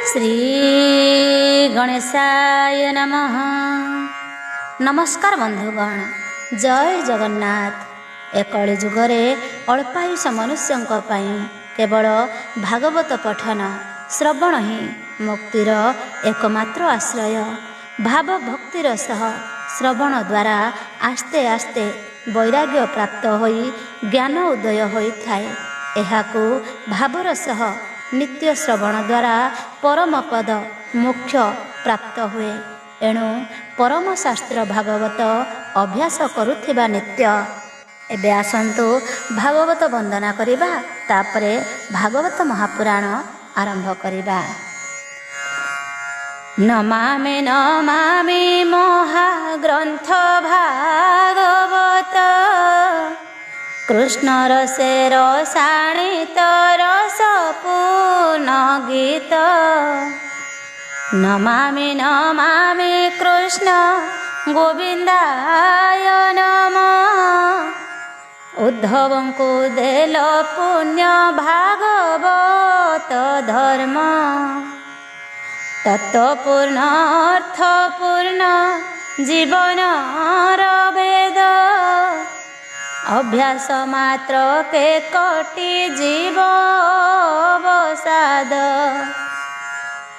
श्री गणेशाय नमः। नमस्कार बंधुगण, जय जगन्नाथ। एकली जुगरे अल्पायुष मनुष्यों केवल भागवत पठन श्रवण ही मुक्तिर एकमात्र आश्रय। भाव भक्तिर सह श्रवण द्वारा आस्ते आस्ते वैराग्य प्राप्त होई ज्ञान उदय होइथाए। एहाकू भावर सह नित्य श्रवण द्वारा परम पद मोक्ष प्राप्त हुए। एणु परम शास्त्र भागवत अभ्यास करुथिबा नित्य। एबे आसंतु भागवत वंदना करिबा, तापरे भागवत महापुराण आरंभ करिबा। नमामि नमामि महाग्रंथ भागवत, कृष्ण रसे रसायनित रसपूर्ण गीत। नमामि नमामि कृष्ण गोविंदाय नमः। उद्धवं को देल पुण्य भागवत धर्म, तत्वपूर्ण अर्थपूर्ण जीवन वेद। अभ्यास मात्र के कोटि जीव अवसाद।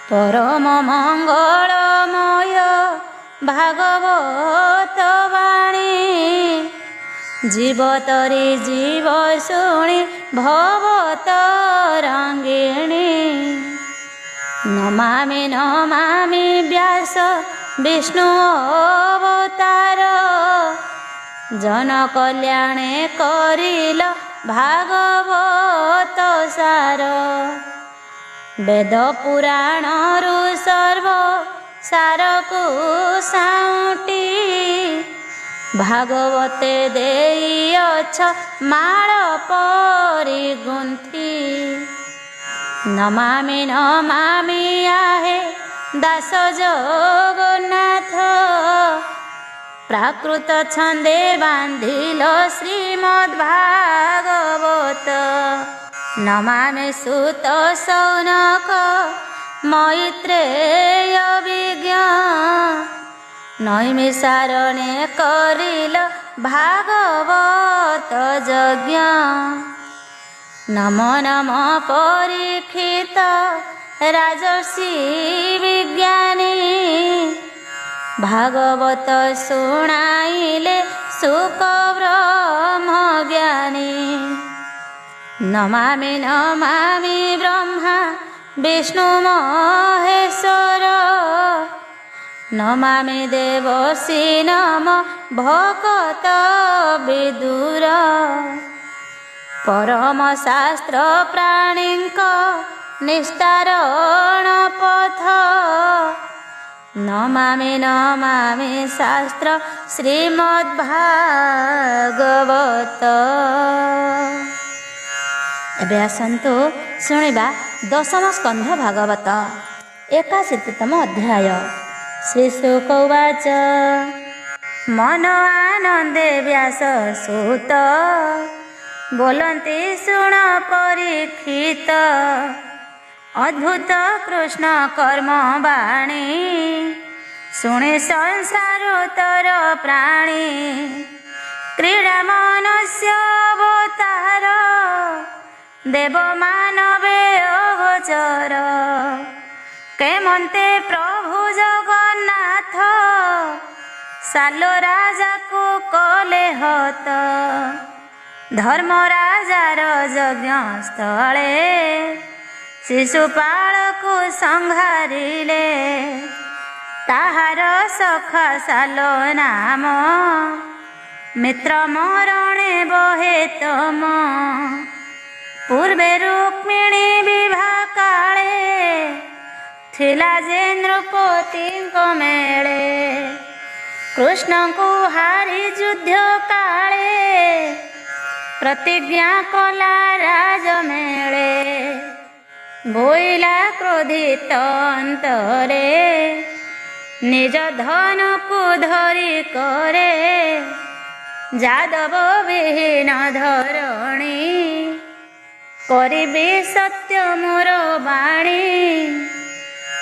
परम मंगलमय भागवत वाणी, जीव तरी जीव शुणी भवतरंगिणी। नमामि नमामि व्यास विष्णु अवतार, जन कल्याणे करिल भागवत सार। वेद पुराण रु सर्व सारकु साउटी, भागवते देइअछ माळ परि गुंथि। नमामि नमामि आहे दास जगन्नाथ, प्राकृत छंदे बांधिल श्रीमद्भागवत। नमामि सुत सौनक मैत्रेय विज्ञ, नैमिषारण्ये करिल भागवत यज्ञ। नमो नमो परीक्षित राजर्षि विज्ञानी, भागवत शुणाइले सुख ब्रह्म ज्ञानी। नमामि नमामि ब्रह्मा विष्णु महेश्वर, नमामि देवसी नम भकत विदुर। परम शास्त्र प्राणींक निस्तारण पथ, नमामि नमामि शास्त्र श्रीमद्भागवत। एबे आसंतु शुणिबा दशम स्कंध भागवत 81तम अध्याय। श्री शुक उवाच, मन आनंदे व्यास सूत, बोलन्ति शुण परीक्षित। अद्भुत कृष्ण कर्म वाणी, शुणे संसारोत्तर प्राणी। क्रीडा मनुष्य अवतार, देव मानवे अगोचर। केमन्ते प्रभु जगन्नाथ, सालो राजा को कले हत। धर्म राजार यज्ञ स्थले, शिशुपाल को संहारिले। ताहार सखा सालो नाम, मित्र मरणे बहे तम। पूर्वे रुक्मिणी विवाह काले, थिला जे नृपति मेले। कृष्ण को हारी युद्ध काले, प्रतिज्ञा कला राज मेले। बोइला क्रोधित अंतरे, निज धन को धरी करे। जादव विहीन धरणी, करिबी सत्य मोर बाणी।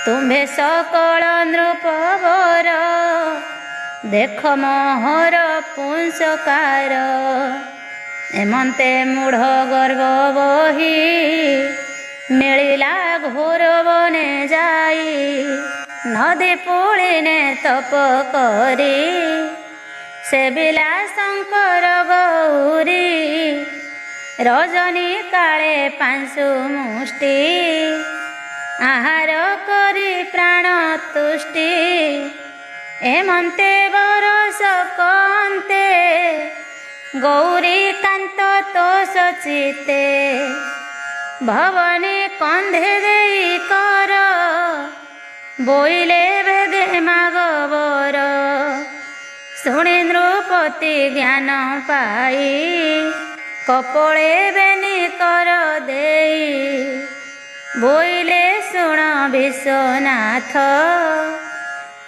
ତୁମ୍ଭେ ସକଳ ନୃପବର ଦେଖ ମୋହର ପୁଂସକାର ଏମନ୍ତେ ମୂଢ଼ ଗର୍ବ ବହି ମିଳିଲା ଘୋର ବନେ ଯାଇ ନଦୀ ପୁଳିନେ ତପ କରି ସେବିଲା ଶଙ୍କର ଗୌରୀ ରଜନୀ କାଳେ ପାଂଶୁ ମୁଷ୍ଟି ଆହାର କରି ପ୍ରାଣ ତୁଷ୍ଟି ଏମନ୍ତେ ବରଷ କନ୍ତେ ଗୌରୀ କାନ୍ତ ତୋଷ ଚିତେ ଭବନୀ କନ୍ଧେ ଦେଇ କର ବୋଇଲେ ବେଗେ ମାଗବର ଶୁଣି ନୃପତି ଜ୍ଞାନ ପାଇ କପଳେ ବେନି କର ଦେଇ ବୋଇଲେ ଶୁଣ ବିଶ୍ୱନାଥ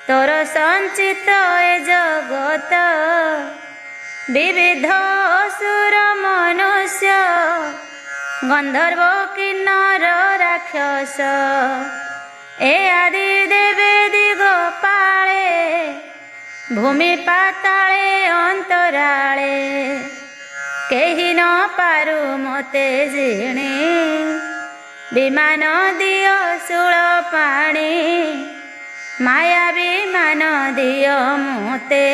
ତୋର ସଞ୍ଚିତ ଏ ଜଗତ ବିବିଧ ଅସୁର ମନୁଷ୍ୟ ଗନ୍ଧର୍ବ କିନ୍ନର ରାକ୍ଷସ ଏ ଆଦି ଦେବେ ଦିଗ ପାଳେ ଭୂମି ପାତାଳେ ଅନ୍ତରାଳେ କେହି ନ ପାରୁ ମତେ ଜିଣି ବିମାନ ଦିଅ ଶୂଳ ପାଣି ମାୟା ବିମାନ ଦିଅ ମୋତେ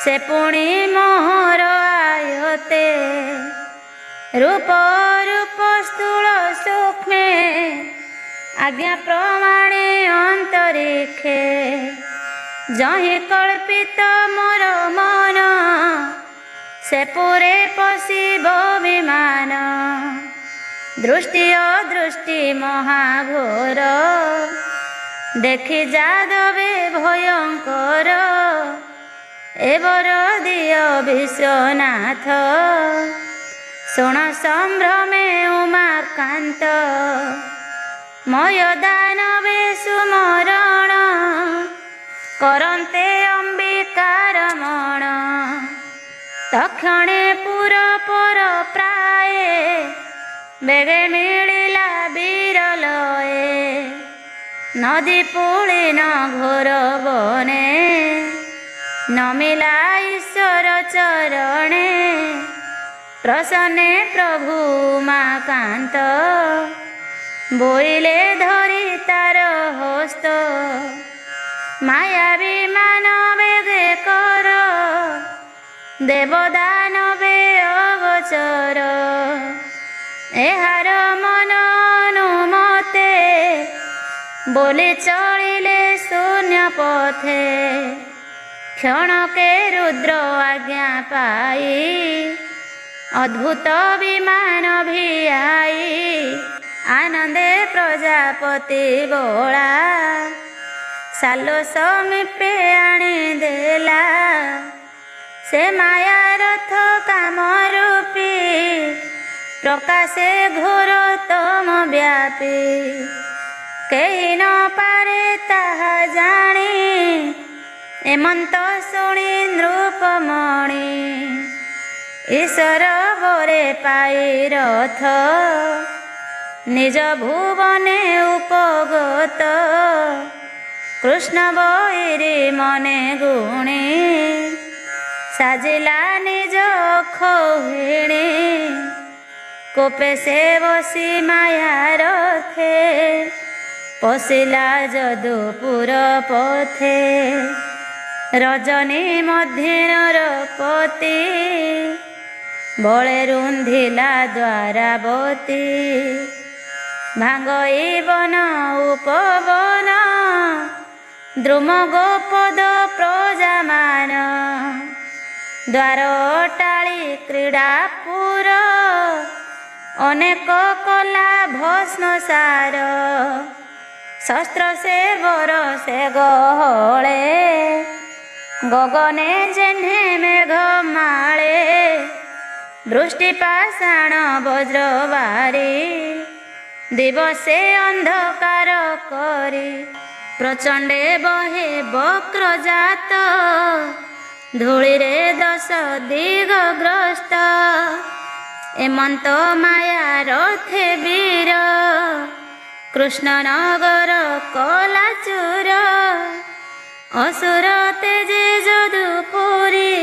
ସେ ପୁଣି ମୋହର ଆୟତେ ରୂପ ରୂପ ସ୍ଥୂଳ ସୂକ୍ଷ୍ମେ ଆଜ୍ଞା ପ୍ରମାଣେ ଅନ୍ତରିକ୍ଷେ ଯହିଁ କଳ୍ପିତ ମୋର ମନ ସେ ପୁରେ ପଶିବ ବିମାନ ଦୃଷ୍ଟି ଅଦୃଷ୍ଟି ମହାଘୋର ଦେଖି ଯାଦବେ ଭୟଙ୍କର ଏବର ଦିଅ ବିଶ୍ୱନାଥ ଶୁଣ ସମ୍ଭ୍ରମେ ଉମାକାନ୍ତ ମୟ ଦାନବେ ସୁମରଣ କରନ୍ତେ ଅମ୍ବିକାର ମଣ ତକ୍ଷଣେ ପୁର ପର ପ୍ରାଏ ବେଗେ ମିଳିଲା ବିରଲଏ ନଦୀ ପୁଳିନ ଘୋର ବନେ ନମିଲା ଈଶ୍ୱର ଚରଣେ ପ୍ରସନ୍ନେ ପ୍ରଭୁ ଉମାକାନ୍ତ ବୋଇଲେ ଧରି ତାର ହସ୍ତ ମାୟା ବିମାନ ବେଗେ କର ଦେବଦାନବେ ଅଗୋଚର ଏହାର ମନ ଅନୁମତେ ବୋଲି ଚଳିଲେ ଶୂନ୍ୟ ପଥେ କ୍ଷଣକେ ରୁଦ୍ର ଆଜ୍ଞା ପାଇ ଅଦ୍ଭୁତ ବିମାନ ଭିଆଇ ଆନନ୍ଦେ ପ୍ରଜାପତି ବୋଳା ସାଲୋ ସମୀପେ ଆଣିଦେଲା ସେ ମାୟା ରଥ କାମ ରୂପୀ ପ୍ରକାଶେ ଘୋର ତମ ବ୍ୟାପୀ କେହି ନ ପାରେ ତାହା ଜାଣି ଏମନ୍ତ ଶୁଣି ନୃପମଣି ଈଶ୍ୱର ବରେ ପାଇ ରଥ ନିଜ ଭୁବନେ ଉପଗତ କୃଷ୍ଣ ବୈରୀ ମନେ ଗୁଣି ସାଜିଲା ନିଜ ଖୋହିଣୀ କୋପେ ସେ ବସି ମାୟା ରଥେ ପଶିଲା ଯଦୁପୁର ପଥେ ରଜନୀ ମଧ୍ୟର ପତି ବଳେ ରୁନ୍ଧିଲା ଦ୍ୱାରାବତୀ ଭାଙ୍ଗଇ ବନ ଉପବନ ଦ୍ରୁମ ଗୋପଦ ପ୍ରଜାମାନ ଦ୍ୱାର ଅଟାଳି କ୍ରୀଡ଼ାପୁର ଅନେକ କଲା ଭସ୍ମସାର ଶସ୍ତ୍ର ସେ ବର ସେ ଗହଳେ ଗଗନେ ଯେହ୍ନେ ମେଘ ମାଳେ ବୃଷ୍ଟି ପାଷାଣ ବଜ୍ରବାରୀ ଦିବସେ ଅନ୍ଧକାର କରି ପ୍ରଚଣ୍ଡେ ବହେ ବକ୍ରଜାତ ଧୂଳିରେ ଦଶ ଦିଗଗ୍ରସ୍ତ ଏମନ୍ତ ମାୟା ରଥେ ବୀର କୃଷ୍ଣନଗର କଲାଚୁର ଅସୁର ତେଜେ ଯଦୁପୁରୀ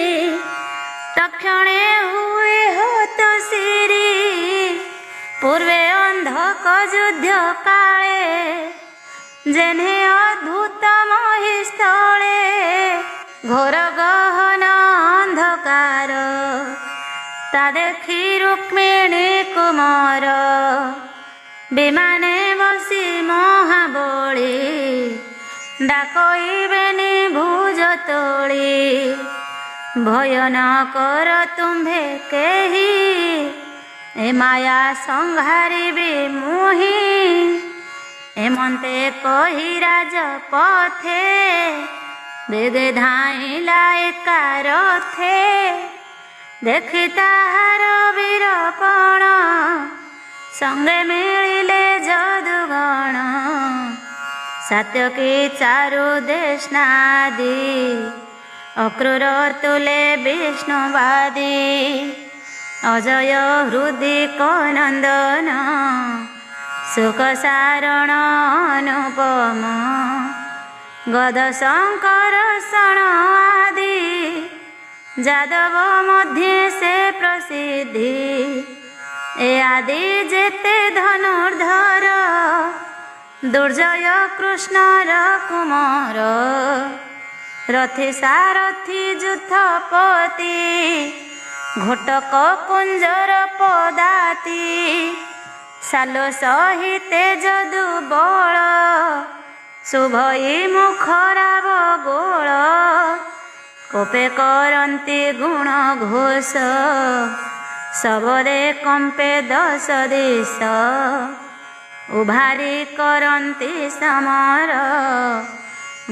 ତକ୍ଷଣେ ହୁଏ ହତ ଶିରୀ ପୂର୍ବେ ଅନ୍ଧକ ଯୁଦ୍ଧ କାଳେ ଯେହ୍ନେ ଅଦ୍ଭୁତ ମହିସ୍ଥଳେ ଘୋର ଗହନ ଅନ୍ଧକାର ତା ଦେଖି ରୁକ୍ମିଣୀ କୁମାର ବିମାନେ ବସି ମହାବଳୀ ଡାକଇବେନି ଭୁଜ ତୋଳି ଭୟ ନ କର ତୁମ୍ଭେ କେହି ଏ ମାୟା ସଂହାରିବି ମୁହିଁ ଏମନ୍ତେ କହି ରାଜପଥେ ବେଗେ ଧାଇଁଲା ଏକା ରଥେ ଦେଖି ତାହାର ବୀରପଣ ସଙ୍ଗେ ମିଳିଲେ ଯଦୁଗଣ ସାତ୍ୟକୀ ଚାରୁ ଦେଶନାଦି ଅକ୍ରୂର ତୁଲେ ବିଷ୍ଣୁବାଦୀ ଅଜୟ ହୃଦି କନନ୍ଦନ ସୁଖ ସାରଣ ଅନୁପମ ଗଦ ଶଙ୍କର ସଣ ଆଦି ଯାଦବ ମଧ୍ୟ ସେ ପ୍ରସିଦ୍ଧି ଏ ଆଦି ଯେତେ ଧନୁର୍ଦ୍ଧର ଦୁର୍ଜୟ କୃଷ୍ଣର କୁମାର ରଥି ସାରଥି ଯୁଥପତି ଘଟକ କୁଞ୍ଜର ପଦାତି ସାଲ ସହିତେ ଯଦୁ ବଳ ଶୁଭଇ ମୁଖରାବ ଗୋଳ କୋପେ କରନ୍ତି ଗୁଣ ଘୋଷ ଶବରେ କମ୍ପେ ଦଶ ଦିଶ ଉଭାରି କରନ୍ତି ସମର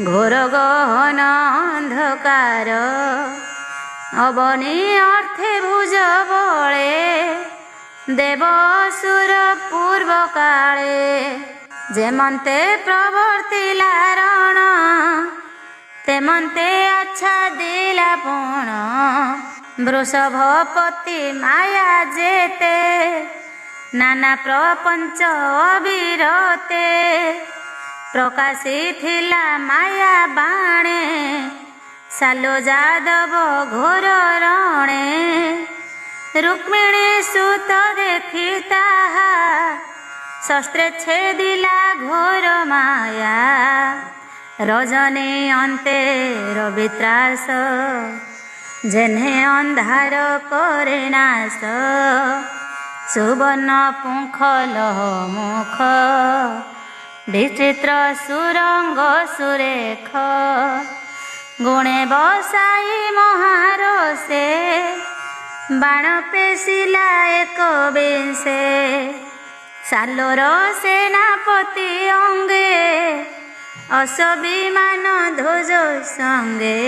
ଘୋର ଗହନ ଅନ୍ଧକାର ଅବନୀ ଅର୍ଥେ ଭୁଜ ବଳେ ଦେବ ଅସୁର ପୂର୍ବ କାଳେ ଯେମନ୍ତେ ପ୍ରବର୍ତ୍ତିଲା ରଣ ତେମନ୍ତେ ଆଚ୍ଛାଦିଲା ପଣ ବୃଷଭପତି ମାୟା ଯେତେ ନାନା ପ୍ରପଞ୍ଚ ଅବିରତେ ପ୍ରକାଶିଥିଲା ମାୟା ବାଣେ ସାଲୋ ଯାଦବ ଘୋର ରଣେ ରୁକ୍ମିଣୀ ସୁତ ଦେଖି ତାହା ଶସ୍ତ୍ରେ ଛେଦିଲା ଘୋର ମାୟା ରଜନୀ ଅନ୍ତେ ରବିତ୍ରାସ ଯେହ୍ନେ ଅନ୍ଧାର କରେ ନାଶ ସୁବର୍ଣ୍ଣ ପୁଙ୍ଖ ଲହ ମୁଖ ବିଚିତ୍ର ସୁରଙ୍ଗ ସୁରେଖ ଗୁଣେ ବସାଇ ମହାରସେ ବାଣ ପେଶିଲା ଏକ ବିଂଶେ ସାଲୋର ସେନାପତି ଅଙ୍ଗେ ଅସବିମାନ ଧ୍ୱଜ ସଙ୍ଗେ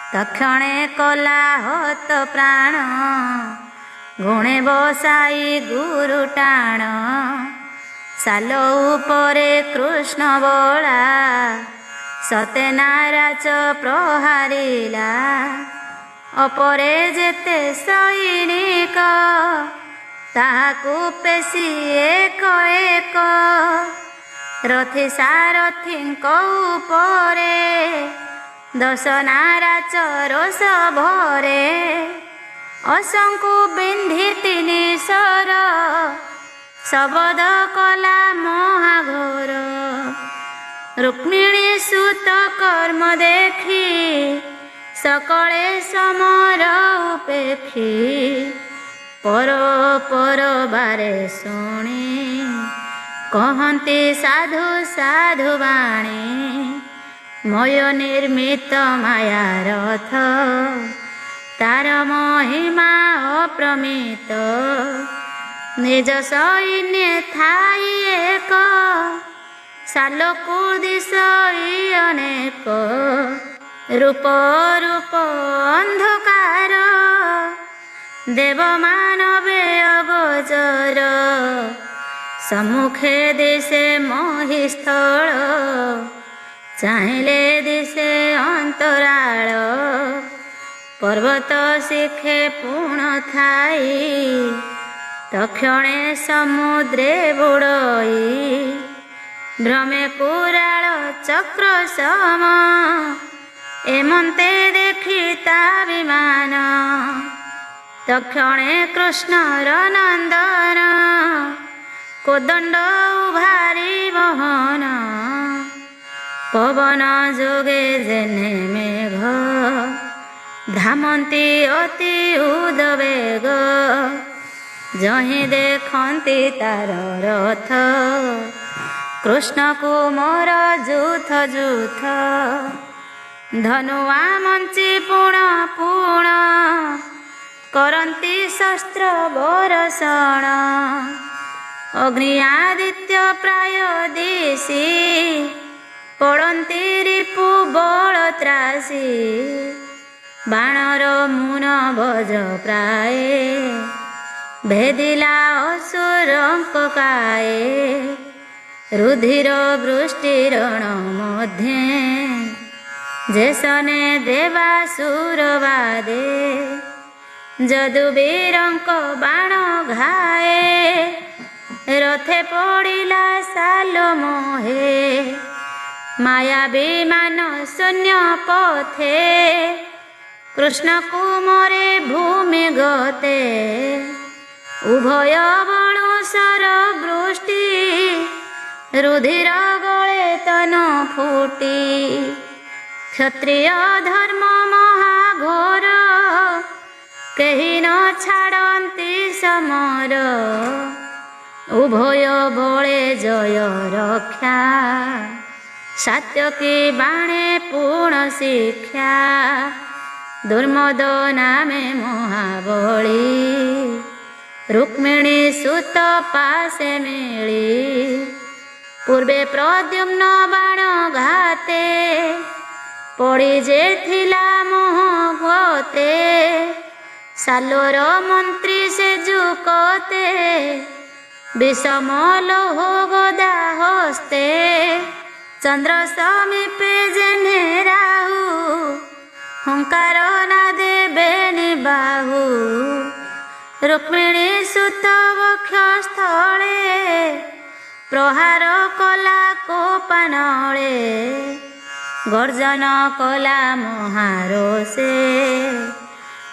ତକ୍ଷଣେ କଲା ହତ ପ୍ରାଣ ଗୁଣେ ବସାଇ ଗୁରୁ ଟାଣ ସାଲ ଉପରେ କୃଷ୍ଣ ବଳା ସତେ ନାରାଚ ପ୍ରହାରିଲା ଅପରେ ଯେତେ ସୈନିକ ତାହାକୁ ପେଶି ଏକ ଏକ ରଥି ସାରଥିଙ୍କ ଉପରେ ଦଶ ନାରାଚ ରୋଷ ଭରେ ଅଶଙ୍କୁ ବିନ୍ଧି ତିନି ଶର ଶବଦ କଲା ମହାଘୋର ରୁକ୍ମିଣୀ ସୁତ କର୍ମ ଦେଖି ସକଳେ ସମର ଉପେକ୍ଷୀ ପର ପର ବାରେ ଶୁଣି କହନ୍ତି ସାଧୁ ସାଧୁ ବାଣୀ ମୟ ନିର୍ମିତ ମାୟା ରଥ ତାର ମହିମା ଅପ୍ରମିତ ନିଜ ସୈନ୍ୟ ଥାଇ ଏକ ସାଲକୁ ଦିଶଇ ଅନେକ ରୂପ ରୂପ ଅନ୍ଧକାର ଦେବ ମାନବେ ଅଗୋଚର ସମ୍ମୁଖେ ଦିଶେ ମହିସ୍ଥଳ ଚାହିଁଲେ ଦିଶେ ଅନ୍ତରାଳ ପର୍ବତ ଶିଖେ ପୁଣ ଥାଇ तक्षणे समुद्रे बुड़ई भ्रमे कुराल चक्र सम एमंते देखिता विमान तक्षणे कृष्णर नंदन कोदंड उभारी बहन पवन जोगे जेने मेघ धामंती अति उदवेग जही देखती तार रथ कृष्ण कुमार जूथ जूथ धनुआ मंची पुण पुण करती शस्त्र बरसण अग्नि आदित्य प्राय दिशी पड़ती रिपु बल त्रासी बाणर मुन वज्र प्राय भेदिला असुरंक काये रुधिर वृष्टिरण मध्ये जेसने देवासुर बादे जदुबीरंक बाण घाए रथे पड़िला साल मोहे माया विमान शून्य पथे कृष्ण कुमरे भूमि गते उभय बणुसर वृष्टि रुधिर गले तन फुटी क्षत्रिय धर्म महाघोर केहि न छाड़ती समर उभय बळे जय रक्षा सात्यकी बाणे पूर्ण शिक्षा दुर्मद नामे महाबली रुक्मिणी सुत पासे मिली पूर्वे प्रद्युम्न बाण घाते पड़ी जे थिला मोह गते सालोर मंत्री से जुकते विषम लोह गदा हस्ते चंद्र समीपे जेने राहु हंकार ना देबे निबाहु रुक्मिणी सुत वक्ष स्थले प्रहार कला कोपानले गर्जन कला महारोषे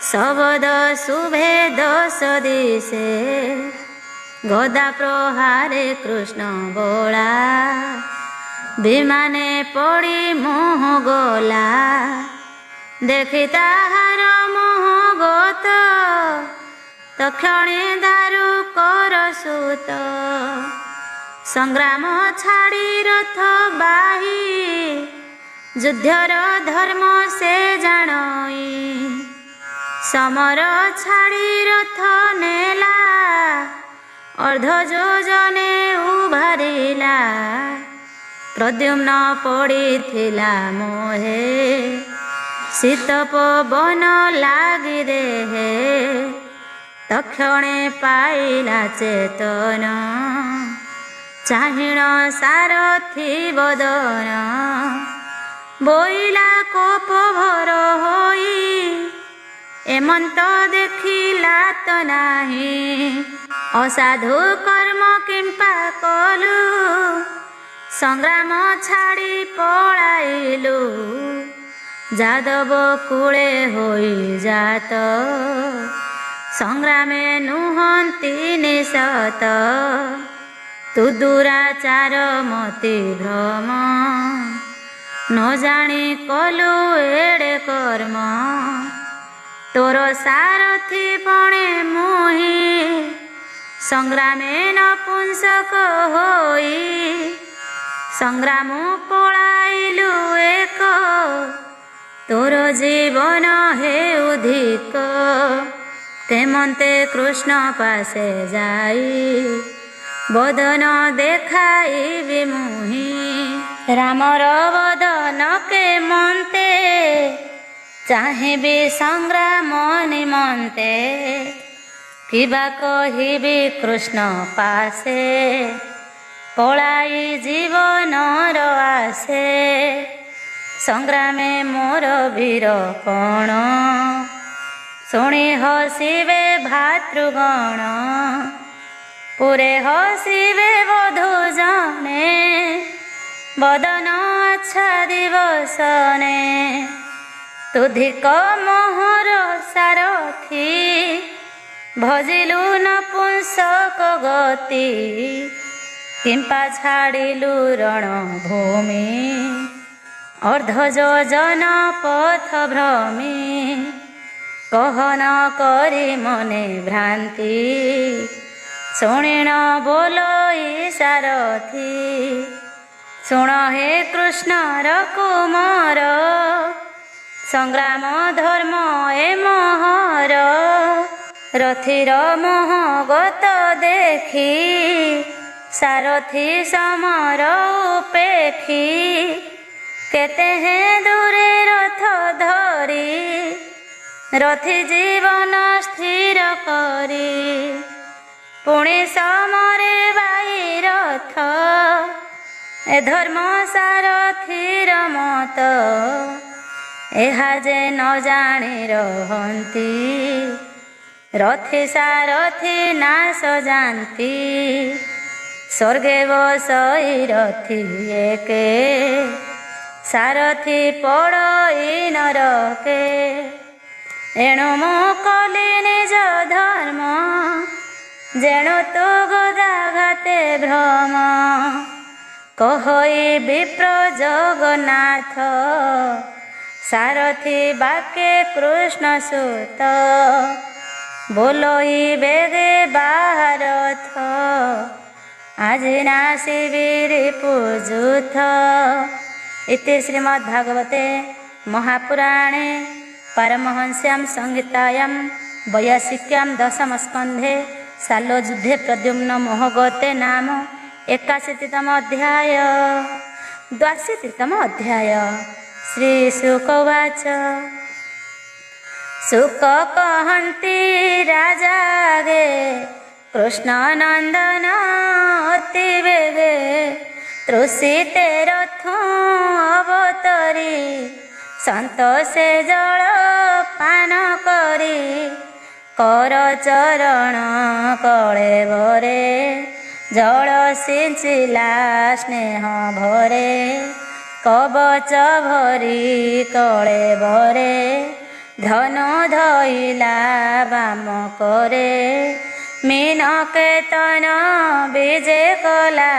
शबद शुभे दश दिशे गदा प्रहारे कृष्ण बोला विमाने पड़ी मोह गला देखि ताहार मोह गत तक्षणे दारु कर सुत संग्राम छाड़ी रथ बाही युद्धर धर्म से जानई समर छाड़ी रथ नेला अर्ध योजने उभारिला प्रद्युम्न पड़ीथिला मोहे शीत पवन लागी देहे तक्षणे पाइला चेतन चाहिण सारथी बदन बोइला कोप भर होई एमंत देखिला तो नाही असाधु कर्म किंपा कलु संग्राम छाड़ी पळाइलु जादव कूले होई जात संग्रामे नुहंती निशत तु दुराचार मति भ्रम न जानी कलु एड़े कर्म तोर सारथी पणे मोही संग्रामे नपुंसक होई संग्राम पळाइलु एक तोर जीवन हे उधिक तेमंते कृष्ण पासे जाई बदन देखाई विमुही रामर बदन के मन्ते चाहिबी संग्राम निमन्ते किबा कहिबी कृष्ण पासे पळाई जीवनर आसे संग्रामे मोर वीर कोण शुणी हसिबे भातृगण ପୁରେ ହସିବେ ବଧୂ ଜଣେ ବଦନ ଆଚ୍ଛାଦିବସନେ। ତୁଧିକ ମୋହର ସାରଥି ଭଜିଲୁ ନପୁଂସକ ଗତି। କିମ୍ପା ଛାଡ଼ିଲୁ ରଣଭୂମି ଅର୍ଦ୍ଧ ଯୋଜନ ପଥ ଭ୍ରମି। କହନ କରି ମନେ ଭ୍ରାନ୍ତି ଶୁଣିଣ ବୋଲ ଇ ସାରଥି। ଶୁଣ ହେ କୃଷ୍ଣର କୁମାର ସଂଗ୍ରାମ ଧର୍ମ ଏ ମୋହର। ରଥିର ମୋହ ଗତ ଦେଖି ସାରଥି ସମର ଉପେକ୍ଷୀ। କେତେ ହେ ଦୂରେ ରଥ ଧରି ରଥି ଜୀବନ ସ୍ଥିର କରି। ପୁଣି ସମରେ ବାଇ ରଥ ଏ ଧର୍ମ ସାରଥିର ମତ। ଏହା ଯେ ନ ଜାଣି ରହନ୍ତି ରଥି ସାରଥି ନାଶ ଜାନ୍ତି। ସ୍ୱର୍ଗେ ବସଇ ରଥି ଏକେ ସାରଥି ପଡ଼ଇ ନରକେ। ଏଣୁ ମୁଁ କଲି ନିଜ ଧର୍ମ ଯେଣୁ ତୁ ଗଦାଘାତେ ଭ୍ରମ। କହଇ ବିପ୍ର ଜଗନ୍ନାଥ ସାରଥି ବାକେ କୃଷ୍ଣ ସୁତ। ବୋଲଇ ବେগে ବାହାରଥ ଆଜି ନାସିବିରି ପୂଜୁଥ। ଇତି ଶ୍ରୀମଦ୍ଭାଗବତେ ମହାପୁରାଣେ ପାରମହଂସ୍ୟାಂ ସଂହିତାୟାं ବୈୟାସିକ୍ୟାं ଦଶମସ୍କନ୍ଧେ ଶାଲ୍ୟଯୁଦ୍ଧେ ପ୍ରଦ୍ୟୁମ୍ନ ମୋହଗତେ ନାମ 81ତମ ଅଧ୍ୟାୟ। 82ତମ ଅଧ୍ୟାୟ। ଶ୍ରୀଶୁକ ଉବାଚ ଶୁକ କହନ୍ତି ରାଜା गे କୃଷ୍ଣ ନନ୍ଦନ ଅତି ବେଗେ। ତୃଷିତେ ରଥୁ ଅବତରି ସନ୍ତୋଷେ ଜଳ ପାନ କରି। କର ଚରଣ କଳେବରେ ଜଳ ସିଞ୍ଚିଲା ସ୍ନେହ ଭରେ। କବଚ ଭରି କଳେବରେ ଧନୁ ଧଇଲା ବାମ କରେ। ମୀନ କେତନ ବିଜେ କଲା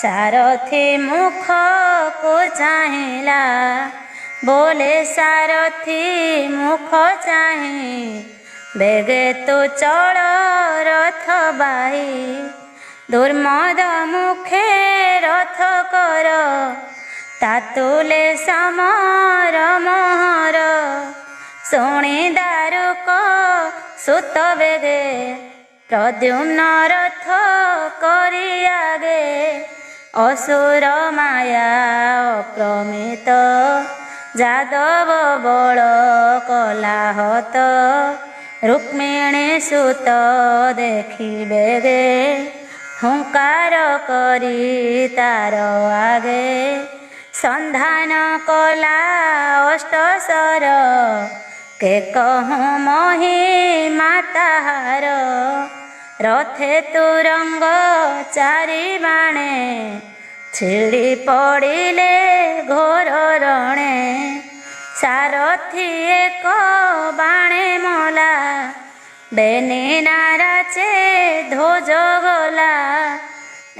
ସାରଥି ମୁଖକୁ ଚାହିଁଲା। ବୋଲେ ସାରଥି ମୁଖ ଚାହିଁ ବେଗେ ତୁ ଚଳ ରଥ ବାହି। ଦୁର୍ମଦ ମୁଖେ ରଥ କର ତାତୁଲେ ସମର ମୋହର। ଶୁଣି ଦାରୁକ ସୁତ ବେଗେ ପ୍ରଦ୍ୟୁମ୍ନ ରଥ କରି ଆଗେ। ଅସୁର ମାୟା ଅପ୍ରମିତ ଯାଦବ ବଳ କଲାହତ। ରୁକ୍ମିଣୀ ସୁତ ଦେଖି ବେଗେ ହୁଙ୍କାର କରି ତାର ଆଗେ। ସନ୍ଧାନ କଲା ଅଷ୍ଟସର କେ କହୁଁ ମହିମା ତାହାର। ରଥେ ତୁରଙ୍ଗ ଚାରି ବାଣେ ଛିଡ଼ି ପଡ଼ିଲେ ଘୋର ରଣେ। ସାରଥି ଏକ ବାଣେ ମଲା ବେନି ନାରାଚେ ଧ୍ୱଜ ଗଲା।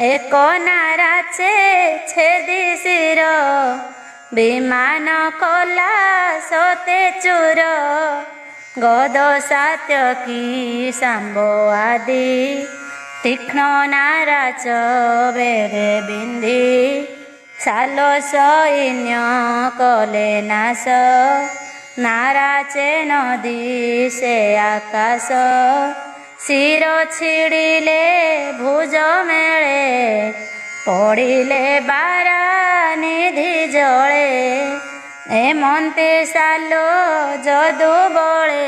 ଏକ ନାରାଚେ ଛେଦି ଶିର ବିମାନ କଲା ସତେ ଚୁର। ଗଦ ସାତ୍ୟକୀ ଶାମ୍ବ ଆଦି ତୀକ୍ଷ୍ଣ ନାରାଚ ବେଗେ ବିନ୍ଧି। ଶାଲ ସୈନ୍ୟ କଲେ ନାଶ ନାରାଚେ ନଦୀ ସେ ଆକାଶ। ଶିର ଛିଡ଼ିଲେ ଭୁଜ ମେଳେ ପଡ଼ିଲେ ବାରା ନିଧି ଜଳେ। ଏମନ୍ତେ ଶାଲ ଯଦୁ ବଳେ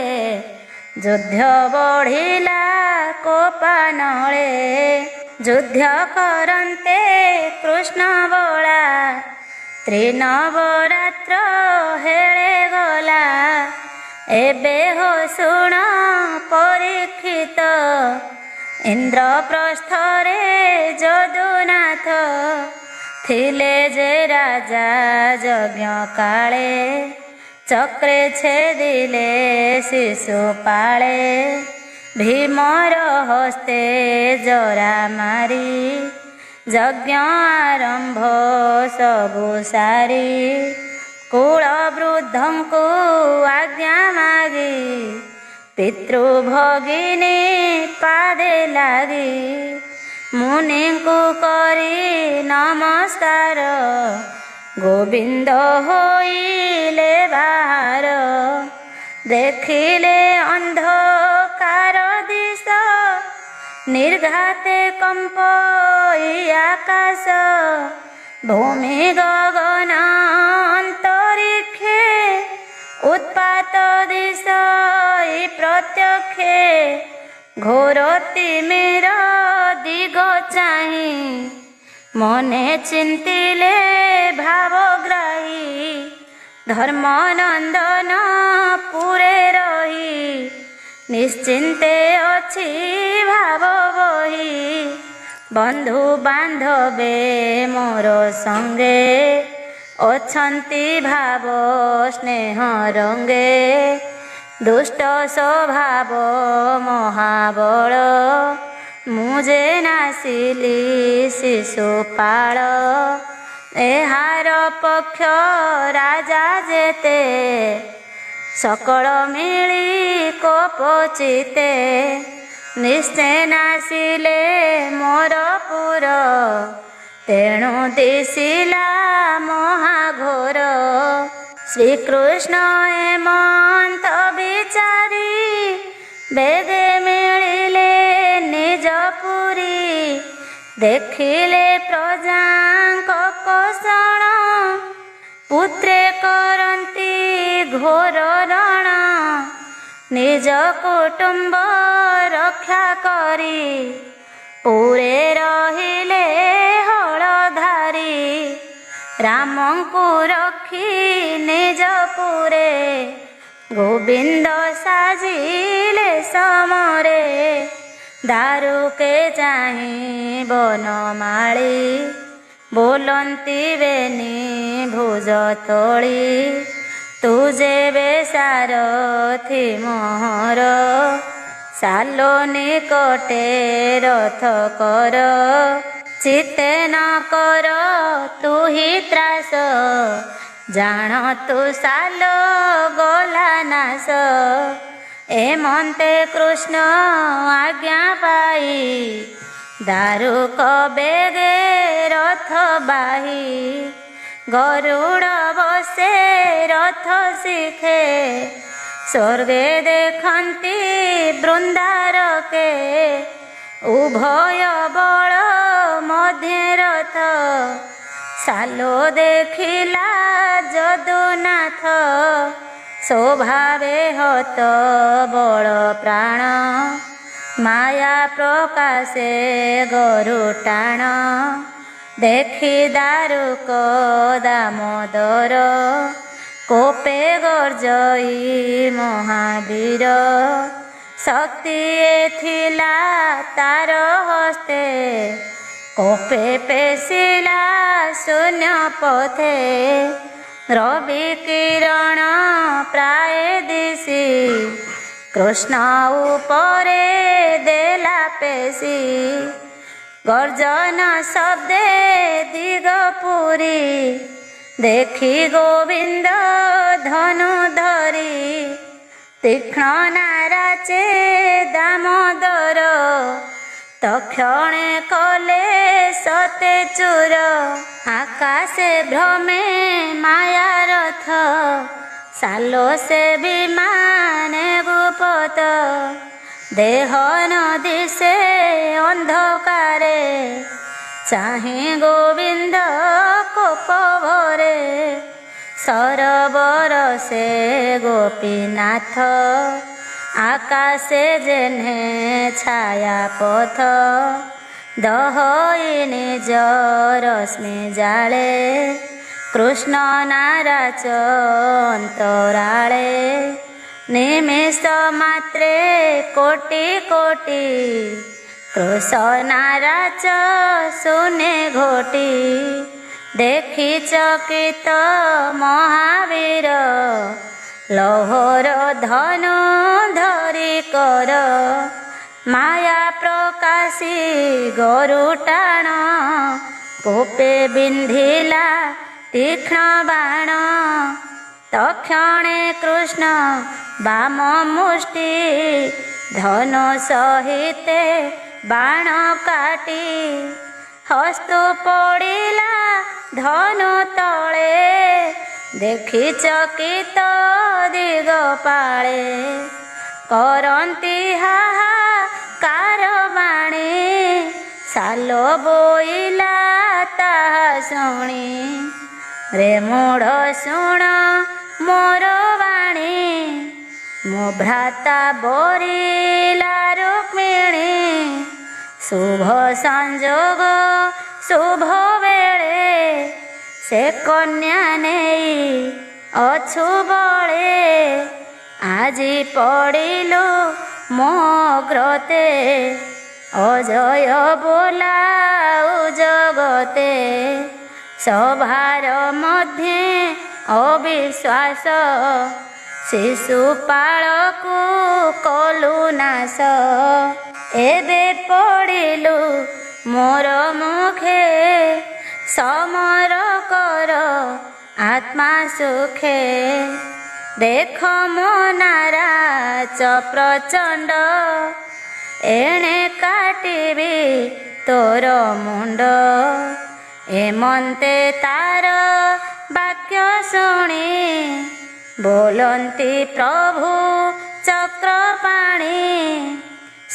ଯୁଦ୍ଧ ବଢ଼ିଲା କୋପାନଳେ। ଯୁଦ୍ଧ କରନ୍ତେ କୃଷ୍ଣ ବଳା ତ୍ରିନବରାତ୍ର ହେଳେ ଗଲା। ଏବେ ହୋ ଶୁଣ ପରୀକ୍ଷିତ ଇନ୍ଦ୍ରପ୍ରସ୍ଥରେ ଯଦୁନାଥ ଥିଲେ ଯେ ରାଜା ଯଜ୍ଞ କାଳେ, ଚକ୍ରେ ଛେଦିଲେ ଶିଶୁପାଳେ। ଭୀମର ହସ୍ତେ ଜରା ମାରି, ଯଜ୍ଞ ଆରମ୍ଭ ସବୁ ସାରି। କୁଳ ବୃଦ୍ଧଙ୍କୁ ଆଜ୍ଞା ମାଗି, ପିତୃଭଗିନୀ ପାଦେ ଲାଗି। ମୁନିଙ୍କୁ କରି ନମସ୍କାର, ଗୋବିନ୍ଦ ହୋଇଲେ ବାହାର। ଦେଖିଲେ ଅନ୍ଧକାର ଦିଶ, ନିର୍ଘାତେ କମ୍ପଇ ଆକାଶ। ଭୂମି ଗଗନ ଅନ୍ତରିକ୍ଷେ, ଉତ୍ପାତ ଦିଶ ପ୍ରତ୍ୟକ୍ଷେ। ଘୋର ତିମିର ଦିଗ ଚାହିଁ, ମନେ ଚିନ୍ତିଲେ ଭାବଗ୍ରାହୀ। ଧର୍ମନନ୍ଦନ ପୁରେ ରହି, ନିଶ୍ଚିନ୍ତେ ଅଛି ଭାବ ବହି। ବନ୍ଧୁ ବାନ୍ଧବେ ମୋର ସଙ୍ଗେ, ଅଛନ୍ତି ଭାବ ସ୍ନେହ ରଙ୍ଗେ। ଦୁଷ୍ଟ ସ୍ୱଭାବ ମହାବଳ, ମୁଁ ଯେ ନାସିଲି ଶିଶୁପାଳ। ଏହାର ପକ୍ଷ ରାଜା ଯେତେ, ସକଳ ମିଳି କୋପଚିତେ। ନିଶ୍ଚେ ନାସିଲେ ମୋର ପୁର, ତେଣୁ ଦିଶିଲା ମହାଘୋର। ଶ୍ରୀକୃଷ୍ଣ ଏମନ୍ତ ବିଚାରି, ବେଗେ ମିଳିଲେ ନିଜ ପୁରୀ। ଦେଖିଲେ ପ୍ରଜାଙ୍କ କୋଷଣ, ପୁତ୍ରେ କରନ୍ତି ଘୋର ରଣ। ନିଜ କୁଟୁମ୍ବ ରକ୍ଷା କରି, ପୁରେ ରହିଲେ ହଳଧାରୀ। ରାମଙ୍କୁ ରଖି ନିଜ ପୁରେ, ଗୋବିନ୍ଦ ସାଜିଲେ ସମରେ। ଦାରୁକେ ଚାହିଁ ବନମାଳି, ବୋଲନ୍ତି ବେନି ଭୁଜ ତୋଳି। ତୁ ଯେବେ ସାରଥି ମୋହର, ସାଲୋ ନିକଟେ ରଥ କର। ଚିତେ ନ କର ତୁହି ତ୍ରାସ, ଜାଣ ତୁ ସାଲୋ ଗଲା ନାଶ। ଏମନ୍ତେ କୃଷ୍ଣ ଆଜ୍ଞା ପାଇ, ଦାରୁକ ବେଗେ ରଥ ବାହି। ଗରୁଡ଼ ବସେ ରଥ ଶିଖେ, ସ୍ୱର୍ଗେ ଦେଖନ୍ତି ବୃନ୍ଦାରକେ। ଉଭୟ ବଳ ମଧ୍ୟେ ରଥ, ସାଲୋ ଦେଖିଲା ଯଦୁନାଥ। ସ୍ୱଭାବେ ହତ ବଳ ପ୍ରାଣ, ମାୟା ପ୍ରକାଶେ ଗରୁଟାଣ। ଦେଖି ଦାରୁକ ଦାମୋଦର, କୋପେ ଗର୍ଜଇ ମହାବୀର। ଶକ୍ତି ଥିଲା ତାର ହସ୍ତେ, କୋପେ ପେଶିଲା ଶୂନ୍ୟ ପଥେ। ରବି କିରଣ ପ୍ରାୟ ଦିଶି, କୃଷ୍ଣ ଉପରେ ଦେଲା ପେଶି। ଗର୍ଜନ ଶବ୍ଦେ ଦିଗ ପୁରୀ, ଦେଖି ଗୋବିନ୍ଦ ଧନୁ ଧରି। ତୀକ୍ଷ୍ଣ ନାରାଚେ ଦାମୋଦର, ତକ୍ଷଣେ କଲେ ସତେ ଚୁର। ଆକାଶେ ଭ୍ରମେ ମାୟା ରଥ, ସାଲୋ ସେ ବିମାନେ ଗୁପତ। ଦେହ ନ ଦିଶେ ଅନ୍ଧକାରେ, ଚାହିଁ ଗୋବିନ୍ଦ କୋପ ଭରେ। ସରୋବର ସେ ଗୋପୀନାଥ, ଆକାଶେ ଯେହ୍ନେ ଛାୟା ପଥ। ଦହଇ ନିଜ ରଶ୍ମି ଜାଳେ, କୃଷ୍ଣ ନାରାଚ ଅନ୍ତରାଳେ। ନିମିଷ ମାତ୍ରେ କୋଟି କୋଟି, କୃଷ୍ଣରାଜ ଶୁନେ ଘୋଟି ଦେଖି ଚକିତ ମହାବୀର ଲହର ଧନୁ ଧରି କର ମାୟା ପ୍ରକାଶୀ ଗରୁଟାଣ କୋପେ ବିନ୍ଧିଲା ତୀକ୍ଷ୍ଣ ବାଣ ତକ୍ଷଣେ କୃଷ୍ଣ ବାମ ମୁଷ୍ଟି ଧନୁ ସହିତେ ବାଣ କାଟି ହସ୍ତୁ ପଡ଼ିଲା ଧନୁ ତଳେ ଦେଖି ଚକିତ ଦିଗପାଳେ କରନ୍ତି ହାହାକାର ବାଣୀ ସାଲ ବୋଇଲା ତାହା ଶୁଣି ରେ ମୂଢ଼ ଶୁଣ ମୋର ବାଣୀ ମୋ ଭ୍ରାତା ବରିଲା ରୁକ୍ମିଣୀ ଶୁଭ ସଂଯୋଗ ଶୁଭ ବେଳେ ସେ କନ୍ୟା ନେଇ ଅଛୁ ବଳେ ଆଜି ପଡ଼ିଲୁ ମୋ ଗ୍ରତେ ଅଜୟ ବୋଲାଉ ଜଗତେ ସଭାର ମଧ୍ୟେ ଅବିଶ୍ୱାସ ଶିଶୁପାଳକୁ କଲୁ ନାଶ ଏବେ ପଡ଼ିଲୁ ମୋର ମୁଖେ ସମର କର ଆତ୍ମା ସୁଖେ ଦେଖ ମୋ ନାରାଜ ପ୍ରଚଣ୍ଡ ଏଣେ କାଟିବି ତୋର ମୁଣ୍ଡ ଏମନ୍ତେ ତାର ବାକ୍ୟ ଶୁଣି ବୋଲନ୍ତି ପ୍ରଭୁ ଚକ୍ରପାଣି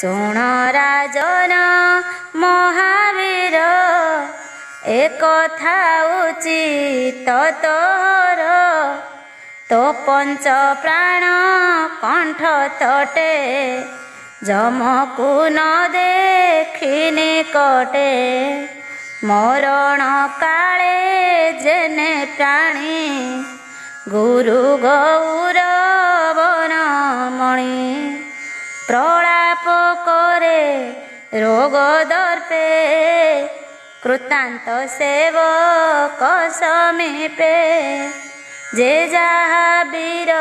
ଶୁଣ ରାଜନ ମହାବୀର ଏ କଥା ଉଚିତ ତୋର ତୋ ପଞ୍ଚ ପ୍ରାଣ କଣ୍ଠ ତଟେ ଯମକୁ ନ ଦେଖିନି କଟେ ମରଣ କାଳେ ଯେନେ ପ୍ରାଣୀ ଗୁରୁ ଗୌରବନ ମଣି ପ୍ରଳାପ କରେ ରୋଗ ଦର୍ପେ କୃତାନ୍ତ ସେବକ ସମୀପେ ଯେ ଯାହା ବୀର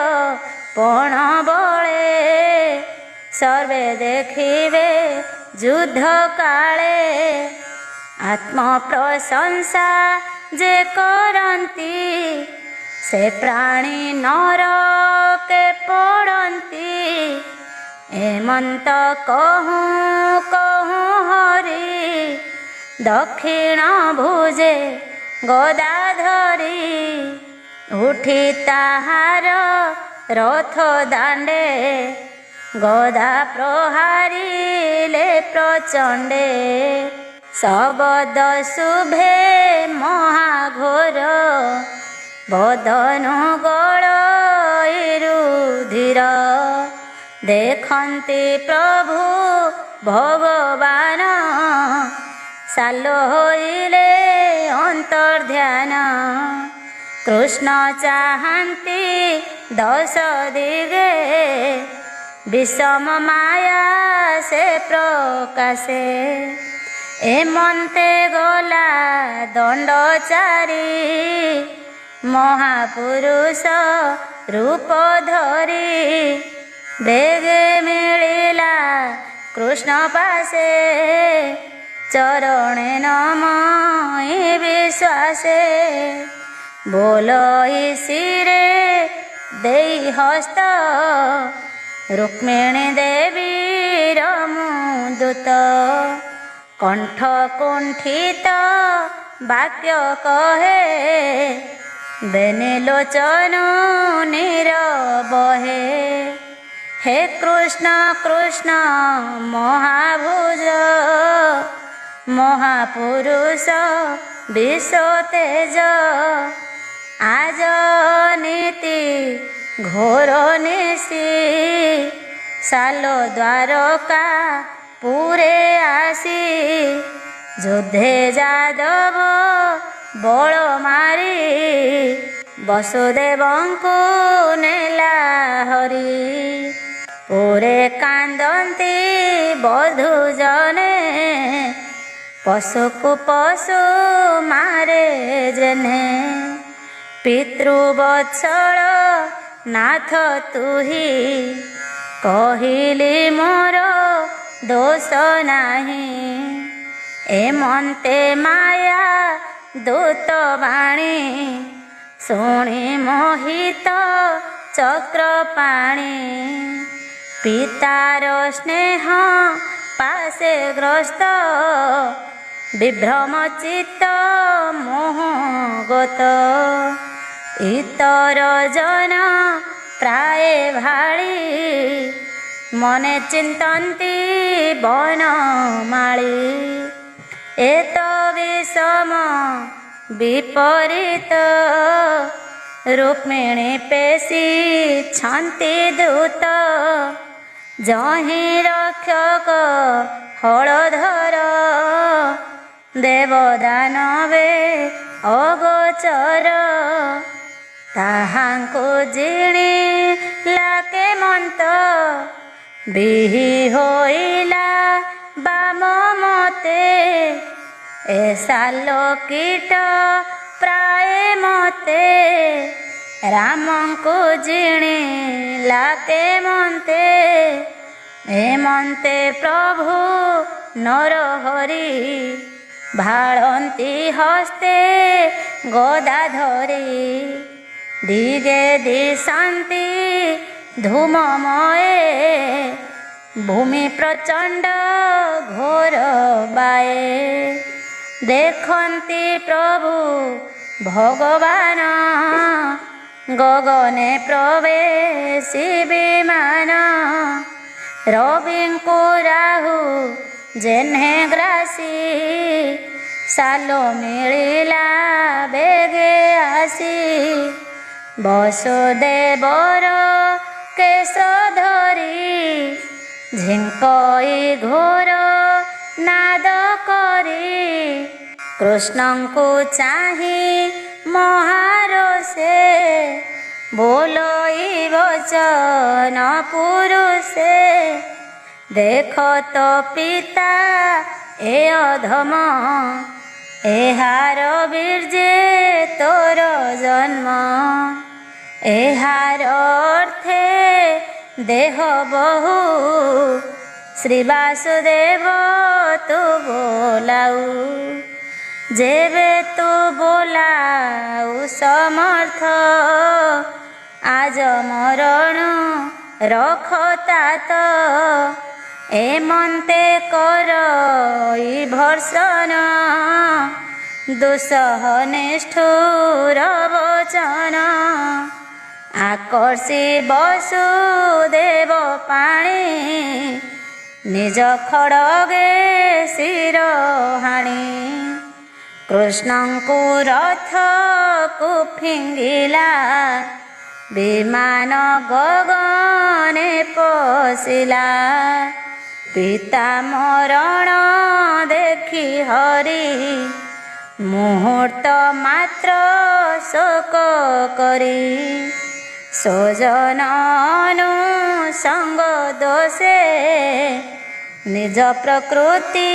ପଣ ବଳେ ସର୍ବେ ଦେଖିବେ ଯୁଦ୍ଧ କାଳେ ଆତ୍ମ ପ୍ରଶଂସା ଯେ କରନ୍ତି ସେ ପ୍ରାଣୀ ନରକେ ପଡ଼ନ୍ତି ଏମନ୍ତ କହୁଁ କହୁଁ ହରି ଦକ୍ଷିଣ ଭୁଜେ ଗଦା ଧରି ଉଠି ତାହାର ରଥ ଦାଣ୍ଡେ ଗଦା ପ୍ରହାରିଲେ ପ୍ରଚଣ୍ଡେ ଶବଦ ଶୁଭେ ମହାଘୋର ବଦନୁ ଗଳଇରୁଧିର ଦେଖନ୍ତି ପ୍ରଭୁ ଭଗବାନ ସାଲ ହୋଇଲେ ଅନ୍ତର୍ଧ୍ୟାନ କୃଷ୍ଣ ଚାହାନ୍ତି ଦଶ ଦିଗେ বিষম মায়া সে প্রকাশে এমন্তে গলা দণ্ডচারী মহাপুরুষ রূপ ধরি বেগে মিলিলা কৃষ্ণ পাশে চরণে নমঃ বিশ্বাসে बोलई सिरे देई हस्त रुक्मिणी देवी रमुदूत कंठ कुंठित वाक्य कहे बेने लोचन नीरबहे हे कृष्ण कृष्ण महाभुज महापुरुष विश्व तेज आज नीति घोर निशी सालो द्वारका पूरे आसी युद्धे जादव बल मारी वसुदेव को नेला हरि। ପୁରେ କାନ୍ଦନ୍ତି ବଧୂ ଜନେ ପଶୁକୁ ପଶୁ ମାରେ ଯେନେ ପିତୃବତ୍ସଳ ନାଥ ତୁହି କହିଲି ମୋର ଦୋଷ ନାହିଁ ଏମନ୍ତେ ମାୟା ଦୂତ ବାଣୀ ଶୁଣି ମୋହିତ ଚକ୍ରପାଣି ପିତାର ସ୍ନେହ ପାଶେ ଗ୍ରସ୍ତ ବିଭ୍ରମ ଚିତ୍ତ ମୋହଗତ ଇତର ଜନ ପ୍ରାୟ ଭାଳି ମନେ ଚିନ୍ତନ୍ତି ବନମାଳି ଏତ ବିଷମ ବିପରୀତ ରୁକ୍ମିଣୀ ପେଶିଛନ୍ତି ଦୂତ ଯହିଁ ରକ୍ଷକ ହଳଧର ଦେବଦାନବେ ଅଗୋଚର ତାହାଙ୍କୁ ଜିଣିଲା କେମନ୍ତ ବିହି ହୋଇଲା ବାମ ମତେ ଏ ସାଲୋକିଟ ପ୍ରାୟ ମତେ ରାମଙ୍କୁ ଜିଣିଲା କେମନ୍ତେ ଏମନ୍ତେ ପ୍ରଭୁ ନରହରି ଭାଳନ୍ତି ହସ୍ତେ ଗଦା ଧରି ଦିଗେ ଦିଶନ୍ତି ଧୂମମୟେ ଭୂମି ପ୍ରଚଣ୍ଡ ଘୋର ବାଏ ଦେଖନ୍ତି ପ୍ରଭୁ ଭଗବାନ ଗଗନେ ପ୍ରବେଶି ବିମାନ ରବିଙ୍କୁ ରାହୁ ଯେହ୍ନେ ଗ୍ରାସୀ ସାଲ ମିଳିଲା ବେଗେ ଆସି ବସୁଦେବର କେଶ ଧରି ଝିଙ୍କଇ ଘୋର ନାଦ କରି କୃଷ୍ଣଙ୍କୁ ଚାହିଁ ମହାରୋଷେ ବୋଲଇ ବଚନ ପୁରୁଷେ ଦେଖ ତ ପିତା ଏ ଅଧମ ଏହାର ବୀର୍ଯ୍ୟେ ତୋର ଜନ୍ମ ଏହାର ଅର୍ଥେ ଦେହ ବହୁ ଶ୍ରୀ ବାସୁଦେବ ତୁ ବୋଲାଉ ଯେବେ ତୁ ବୋଲାଉ ସମର୍ଥ ଆଜ ମରଣ ରଖତାତ ଏମନ୍ତେ କରଇ ଭର୍ସନ ଦୁଃସହ ନିଷ୍ଠୁର ବଚନ ଆକର୍ଷି ବସୁଦେବ ପାଣି ନିଜ ଖଡ଼ଗେ ଶିର ହାଣି କୃଷ୍ଣଙ୍କୁ ରଥକୁ ଫିଙ୍ଗିଲା ବିମାନ ଗଗନେ ପଶିଲା ପିତା ମରଣ ଦେଖି ହରି ମୁହୂର୍ତ୍ତ ମାତ୍ର ଶୋକ କରି ସ୍ୱଜନ ଅନୁସଙ୍ଗ ଦୋଷେ ନିଜ ପ୍ରକୃତି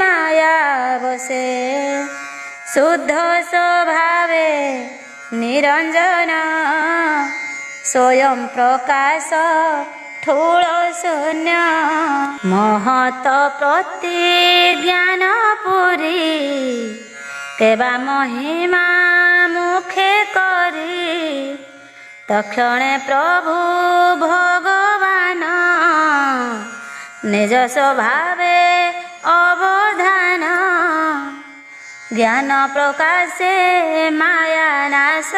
ମାୟା ବସେ ଶୁଦ୍ଧ ସ୍ୱଭାବେ ନିରଞ୍ଜନ ସ୍ୱୟଂ ପ୍ରକାଶ ଠୁଳ ଶୂନ୍ୟ ମହତ ପ୍ରତିଜ୍ଞାନ ପୁରୀ କେବା ମହିମା ମୁଖେ କରି ତକ୍ଷଣେ ପ୍ରଭୁ ଭଗବାନ ନିଜ ସ୍ୱଭାବେ ଅବଧାନ ଜ୍ଞାନ ପ୍ରକାଶେ ମାୟା ନାଶ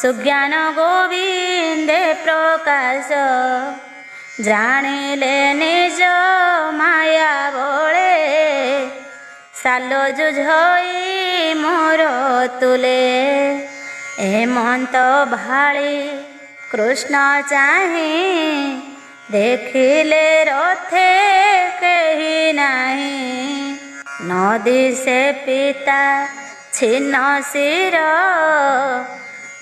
ସୁଜ୍ଞାନ ଗୋବିନ୍ଦେ ପ୍ରକାଶ ଜାଣିଲେ ନିଜ ମାୟା ବଳେ ସାଲ ଯୁଝଇ ମୋର ତୁଲେ ହେମନ୍ତ ଭାଳି କୃଷ୍ଣ ଚାହିଁ ଦେଖିଲେ ରଥେ କେହି ନାହିଁ ନଦୀ ସେ ପିତା ଛିନ୍ନ ଶିର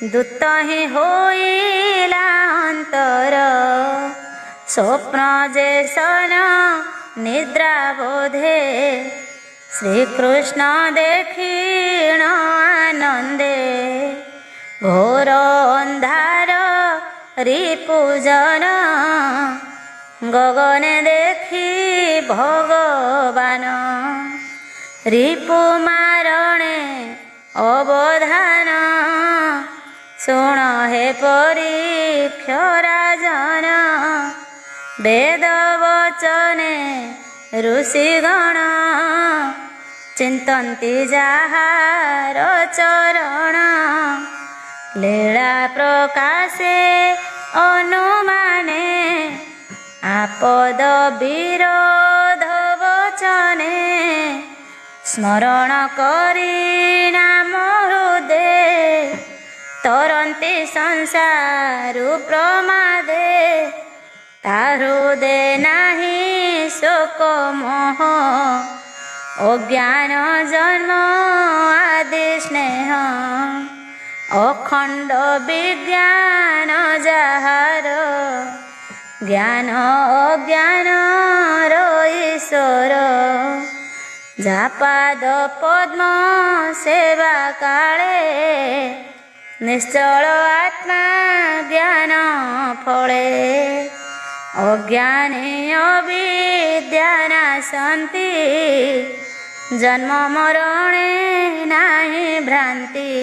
ଦୂତ ହିଁ ହୋଇଲା ଅନ୍ତର, ସ୍ୱପ୍ନ ଯେ ସନ ନିଦ୍ରା ବୋଧେ, ଶ୍ରୀକୃଷ୍ଣ ଦେଖିଣ ଆନନ୍ଦେ। ଘୋର ଅନ୍ଧାର ରିପୁଜନ, ଗଗନେ ଦେଖି ଭଗବାନ। ରିପୁ ମାରଣେ ଅବଧାନ, ଶୁଣ ହେ ପରୀକ୍ଷରାଜନ। ବେଦ ବଚନେ ଋଷିଗଣ, ଚିନ୍ତନ୍ତି ଯାହାର ଚରଣ। ଲୀଳା ପ୍ରକାଶେ ଅନୁମାନେ, ଆପଦ ବିରୋଧ ବଚନେ। ସ୍ମରଣ କରି ନାମ ହୃଦେ, ତରନ୍ତି ସଂସାରୁ ପ୍ରମାଦେ। ତା ହୃଦେ ନାହିଁ ଶୋକ ମୋହ, ଅଜ୍ଞାନ ଜନ୍ମ ଆଦି ସ୍ନେହ। ଅଖଣ୍ଡ ବିଜ୍ଞାନ ଯାହାର, ଜ୍ଞାନ ଅଜ୍ଞାନର ଈଶ୍ୱର। ଯାପାଦ ପଦ୍ମ ସେବା କାଳେ, ନିଶ୍ଚଳ ଆତ୍ମା ଜ୍ଞାନ ଫଳେ। ଅଜ୍ଞାନୀ ଅବିଦ୍ୟା ନାଶନ୍ତି, ଜନ୍ମ ମରଣେ ନାହିଁ ଭ୍ରାନ୍ତି।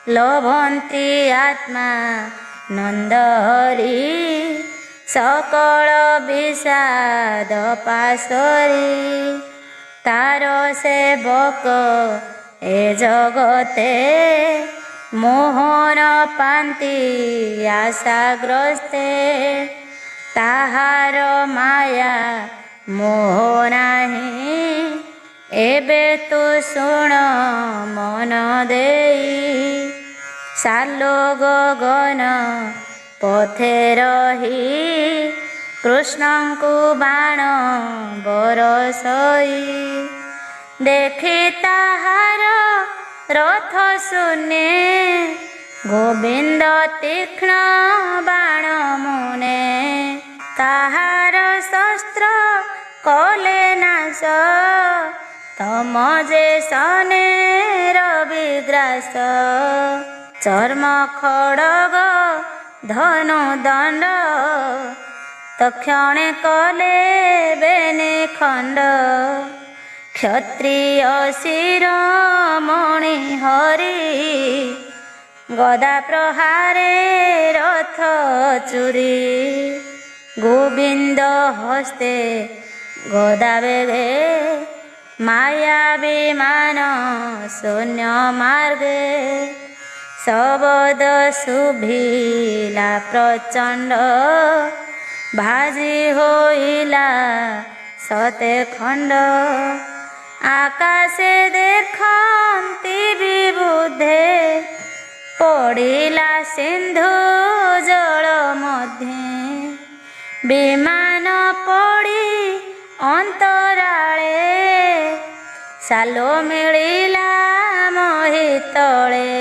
ଲୋଭନ୍ତି ଆତ୍ମା ନନ୍ଦ ହରି, ସକଳ ବିଷାଦ ପାଶରି। ତାର ସେବକ ଏ ଜଗତେ, ମୋହନ ପାନ୍ତି ଆଶାଗ୍ରସ୍ତେ। ତାହାର ମାୟା ମୋହ ନାହିଁ, ଏବେ ତୁ ଶୁଣ ମନ ଦେଇ। ସାଲୋ ଗଗନ ପଥେ ରହି, କୃଷ୍ଣଙ୍କୁ ବାଣ ବରଷଇ। ଦେଖି ତାହାର ରଥ ଶୂନେ, ଗୋବିନ୍ଦ ତୀକ୍ଷ୍ଣ ବାଣ ମୁନେ। ତାହାର ଶସ୍ତ୍ର କଲେ ନାଶ, ତମ ଯେ ଶନେର ବିଗ୍ରାସ। ଚର୍ମ ଖଡ଼ଗ ଧନୁ ଦଣ୍ଡ, ତକ୍ଷଣେ କଲେ ବେନି ଖଣ୍ଡ। କ୍ଷତ୍ରିୟ ଶିରୋମଣି ହରି, ଗଦା ପ୍ରହାରେ ରଥ ଚୁରି। ଗୋବିନ୍ଦ ହସ୍ତେ ଗଦା ବେଗେ, ମାୟା ବିମାନ ଶୂନ୍ୟ ମାର୍ଗେ। ଶବଦ ଶୁଭିଲା ପ୍ରଚଣ୍ଡ, ଭାଜି ହୋଇଲା ସତେ ଖଣ୍ଡ। ଆକାଶେ ଦେଖନ୍ତି ବିବୁଧେ, ପଡ଼ିଲା ସିନ୍ଧୁ ଜଳ ମଧ୍ୟେ। ବିମାନ ପଡ଼ି ଅନ୍ତରାଳେ, ସାଲୋ ମିଳିଲା ମହିତଳେ।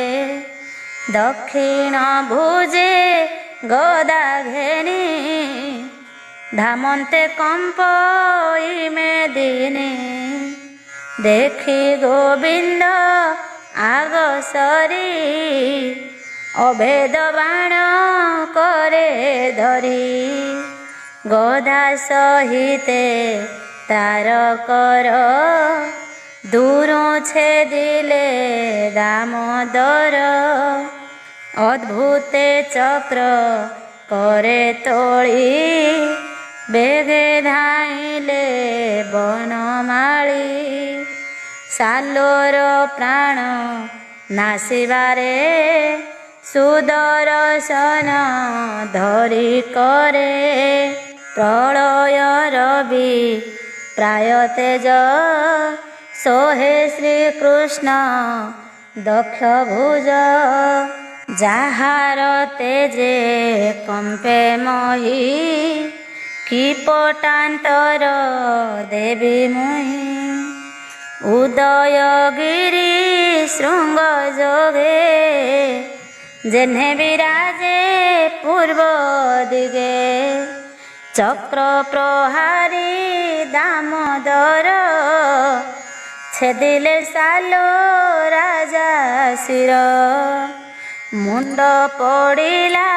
ଦକ୍ଷିଣ ଭୁଜେ ଗଦା ଘେନି, ଧାମନ୍ତେ କମ୍ପ ମେଦିନୀ। ଦେଖି ଗୋବିନ୍ଦ ଆଗ ସରି, ଅଭେଦ ବାଣ করে ধরি। গদা সহিতে তার কর, দূর ছেদিলে দামোদর। অদ্ভুতে চক্র করে তোଳି, বেগে ধাইলে বনমালী। সালোর প্রাণ নাসিবারে, সুদর্শন ধরি করে। প্রলয় রবি প্রায় তেজ, সোহে শ্রীকৃষ্ণ দক্ষ ভুজ। যাহার তেজে কম্পে মহি, কিপটান্তর দেবী মুহি। উদয়গিরি শৃঙ্গ যোগে, जेन्हे विराजे पूर्व दिगे चक्र प्रहारी दामोदर छेदिले सालो राजा शिर मुंड पड़िला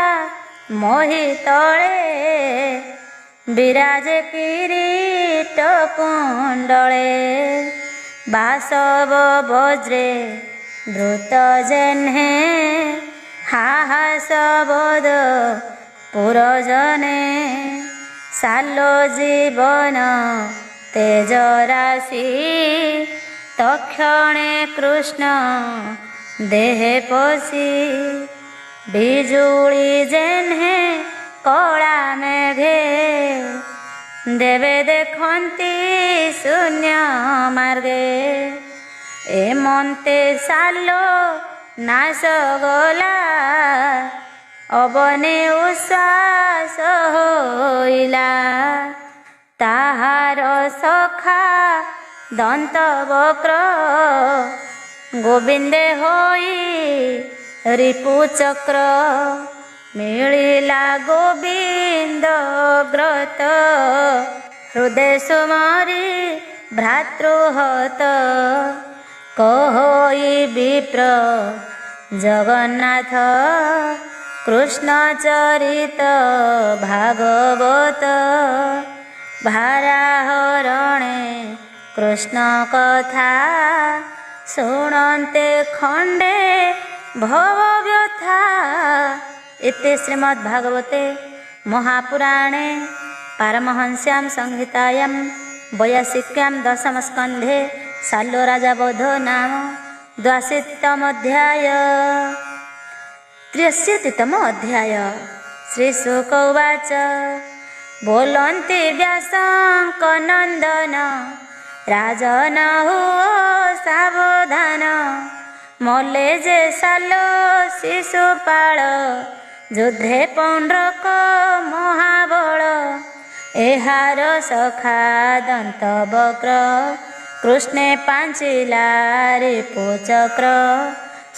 मोहि तले विराजे किरीट कुंडले बासव वज्रे द्रुत जेन्हे हाहास बोध पुरजने सालो जीवन तेज राशि तक्षणे कृष्ण देहे पशि बिजुली जेन्हे कला मेघे देवे देखती शून्य मार्गे एमंते सालो नाश गला अबने उश्वास होइला ताहार सखा दंत वक्र गोविंदे होई रिपु चक्र मिलिला गोविंद ग्रत हृदय सुमरी भ्रातृहत कहोई विप्र जगन्नाथ कृष्ण चरित भागवत भाराहरणे कृष्ण कथा शुणन्ते खंडे भव व्यथा। इति श्रीमद्भागवते महापुराणे पारमहंस्यां संहितायां वैयासिक्यां दशमस्कन्धे सालो राजा बोध नाम 82तम अध्याय। 83तम अध्याय। श्री शुक उवाच बोलन्ति व्यासंक नंदन राजन हुओ सावधान मले जे सालो शिशुपाल युद्धे पौंड्रक महाबल एहार सखा दंत वक्र कृष्णे पांचिला रिपु चक्र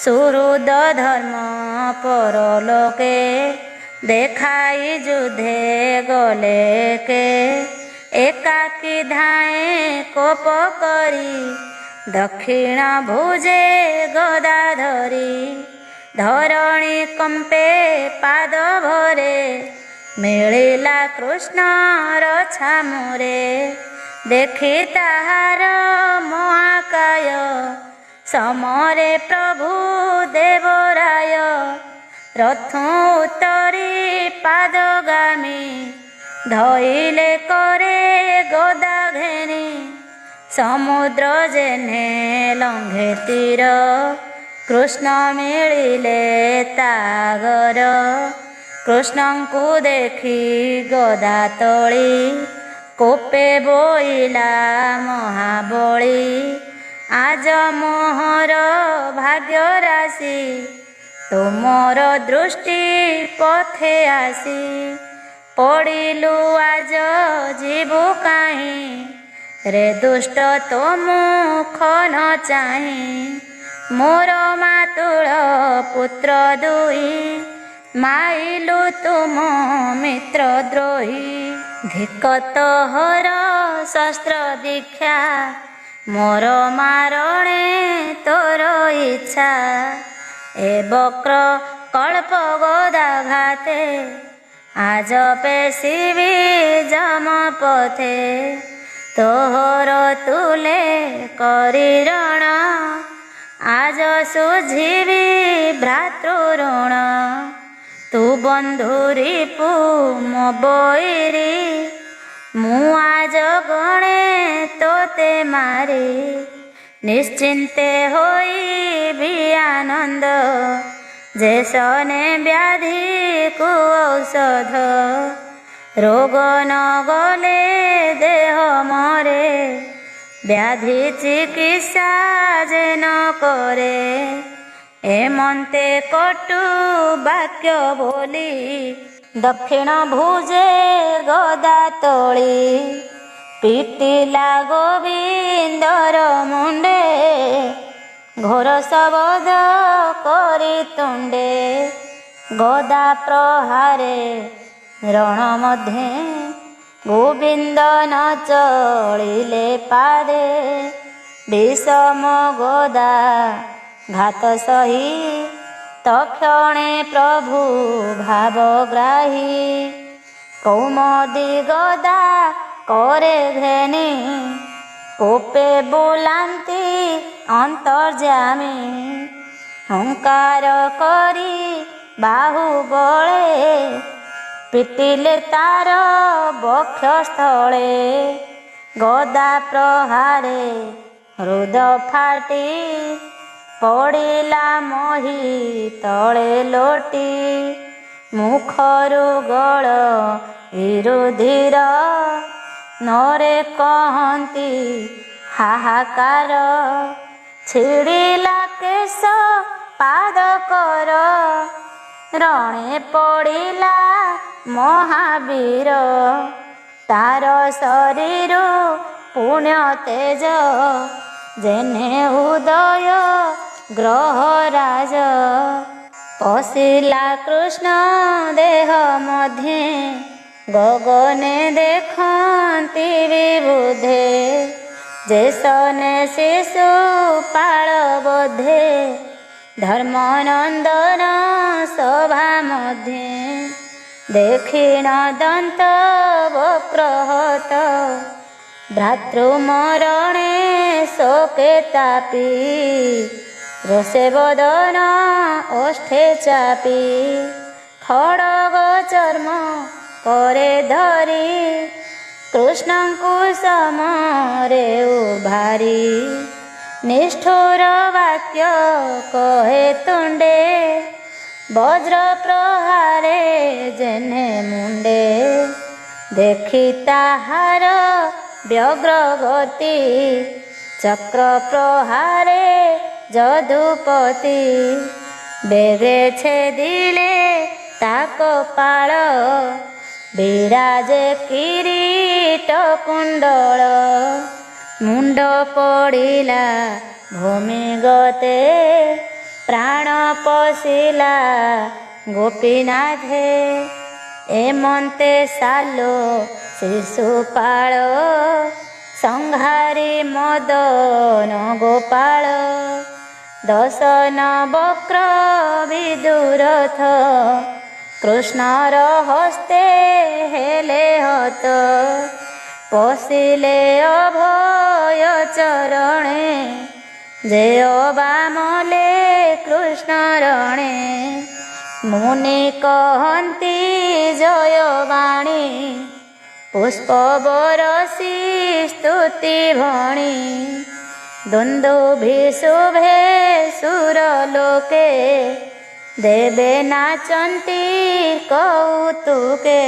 सुहृद धर्म परलोके देखाई युद्धे गले के एकाकी धाए कोप करी दक्षिण भुजे गदा धरी धरणी कंपे पाद भरे मिलिला कृष्णर छामुरे देखी ताहार महाकाय समरे प्रभु देवराय रथु उतरी पादगामी धइले करे गदा घेनी समुद्र जेने लंघे तीर कृष्ण मिलिले तागर कृष्ण को देखी गदा तोली कोपे बोइला महाबली आज मोहर भाग्य राशि तुमर दृष्टि पथे आसी पड़िलु आज जीवु काहीं रे दुष्ट तो मुख न चाहीं मोर मातुल पुत्र दुई माइलु तुम मित्र द्रोही धिकत हर शस्त्र दीक्षा मोर मारणे तोर इच्छा ए वक्र कल्प गोदाघाते आज पेशिबी जम पथे तोहर तुले करी रण आज सुझिबी भ्रातृऋण तू बंधु रिपु मो बैरी मु आज गणे तोते मारी निश्चिंते होई भी आनंद जे सने व्याधि को औषध रोग न गले देह मरे व्याधि चिकित्सा जे न करे एमंते कटु वाक्य बोली दक्षिण भुजे गदा तोली पिटिला गोविंदर मुंडे ଘୋର ଶବଦ କରି ତୁଣ୍ଡେ ଗଦା ପ୍ରହାରେ ରଣ ମଧ୍ୟେ ଗୋବିନ୍ଦ ନ ଚଳିଲେ ପାରେ বিষম গদা ঘাত সহি তক্ষণে প্রভু ভাবগ্রাহী কৌমদি গদা করে ঘেনি কোপে বুলান্তি অন্তর্যামী হুঙ্কার করি বাহু বলে পিটিলে তার বক্ষস্থলে গদা প্রহারে হৃদ ফাটি পড়িলা মহি তଳେ লোটি মুখରୁ ଗଳ ବିରୁଧିର ନରେ କହନ୍ତି ହାହାକାର ଛିଡ଼ିଲା କେଶ ପାଦ କର ରଣେ ପଡ଼ିଲା ମହାବୀର ତାର ଶରୀର ପୁଣ୍ୟ ତେଜ ଯେନେ ଉଦୟ ଗ୍ରହରାଜ ପଶିଲା କୃଷ୍ଣ ଦେହ ମଧ୍ୟେ ଗଗନେ ଦେଖନ୍ତି ବିବୁଧେ ଯେସନେ ଶିଶୁ ପାଳ ବୋଧେ ଧର୍ମନନ୍ଦନ ସଭା ମଧ୍ୟେ ଦେଖିଣ ଦନ୍ତ ବକ୍ରହତ ଭ୍ରାତୃମରଣେ ଶୋକେ ତାପି ରୋଷେ ବଦନ ଓଷ୍ଠେ ଚାପି ଖଡ଼ଗ ଚର୍ମ ପରେ ଧରି କୃଷ୍ଣଙ୍କୁ ସମରେ ଉଭାରି ନିଷ୍ଠୁର ବାକ୍ୟ କହେ ତୁଣ୍ଡେ ବଜ୍ର ପ୍ରହାରେ ଯେନେ ମୁଣ୍ଡେ ଦେଖି ତାହାର ବ୍ୟଗ୍ର ଗତି ଚକ୍ର ପ୍ରହାରେ ଯଦୁପତି ବେଗେ ଛେଦିଲେ ତା କପାଳ ବିରାଜେ କିରୀଟ କୁଣ୍ଡଳ ମୁଣ୍ଡ ପଡ଼ିଲା ଭୂମି ଗତେ ପ୍ରାଣ ପଶିଲା ଗୋପୀନାଥେ ଏମନ୍ତେ ସାଲୋ ଶିଶୁପାଳ ସଂହାରି ମଦନ ଗୋପାଳ ଦଶନ ବକ୍ର ବିଦୁରଥ କୃଷ୍ଣର ହସ୍ତେ ହେଲେ ହତ ପଶିଲେ ଅଭୟ ଚରଣେ ଯେ ଅବାମଲେ କୃଷ୍ଣ ରଣେ ମୁନି କହନ୍ତି ଜୟବାଣୀ ପୁଷ୍ପ ବରସି ସ୍ତୁତି ଭଣି ଦୁନ୍ଦୁଭି ଶୁଭେ ସୁରଲୋକେ ଦେବେ ନାଚନ୍ତି କୌତୁକେ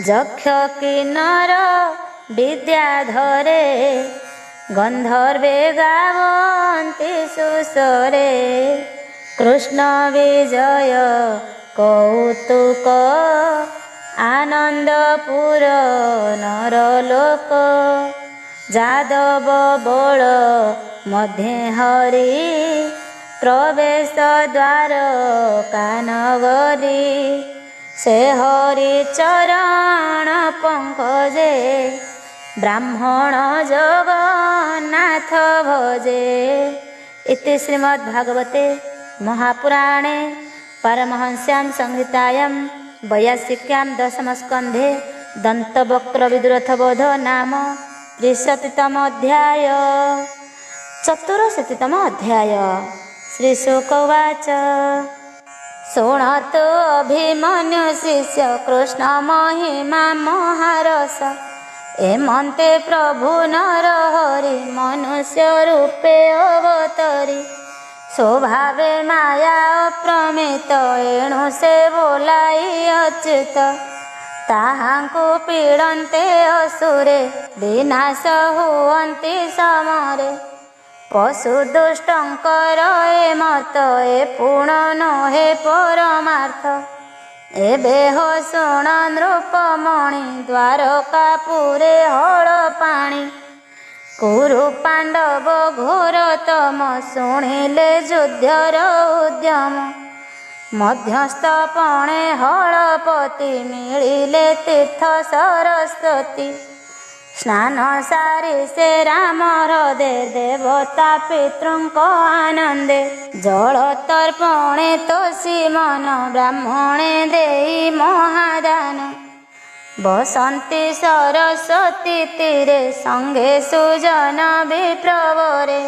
ଯକ୍ଷ କିନ୍ନର ବିଦ୍ୟାଧରେ ଗନ୍ଧର୍ବେ ଗାବନ୍ତି ସୁସ୍ୱରେ କୃଷ୍ଣ ବିଜୟ କୌତୁକ ଆନନ୍ଦପୁର ନରଲୋକ ଯାଦବ ବଳ ମଧ୍ୟେ ହରି ପ୍ରବେଶ ଦ୍ୱାର କାନଗରୀ ସେ ହରି ଚରଣ ପଙ୍କଜେ ବ୍ରାହ୍ମଣ ଜଗନ୍ନାଥ ଭଜେ। ଇତି ଶ୍ରୀମଦ୍ଭାଗବତେ महापुराणे परमहंस्यां संहितायां वैयासिक्यां दशमस्कन्धे दन्तवक्त्रविदुरथबोध नाम 63तम अध्याय। 64तम अध्याय। श्रीशुक उवाच शृणोतु अभिमन्यु शिष्य कृष्ण महिमा महारस एमन्ते प्रभु नर हरि मनुष्य रूपे अवतरी स्वभावे माया अप्रमित एणु से बोलाई अच्युत ताहांकु पीड़न्ते असुरे विनाश हुअन्ति समरे पशु दुष्टंकर ए मत ए पूर्ण नहे परमार्थ एबे हो शुण नृपमणि द्वारकापुरे हळ पाणि कुरु पांडव घोरतम शुणिले युद्धर उद्यम मध्यस्थ पणे हलपति मिलिले तीर्थ सरस्वती स्नान सारी से राम हृदे देवता पितृंक आनंदे जल तर्पणे तोषी मन ब्राह्मणे देई महादान बसंती सरस्वती तीरे संगे सुजन विप्रवरे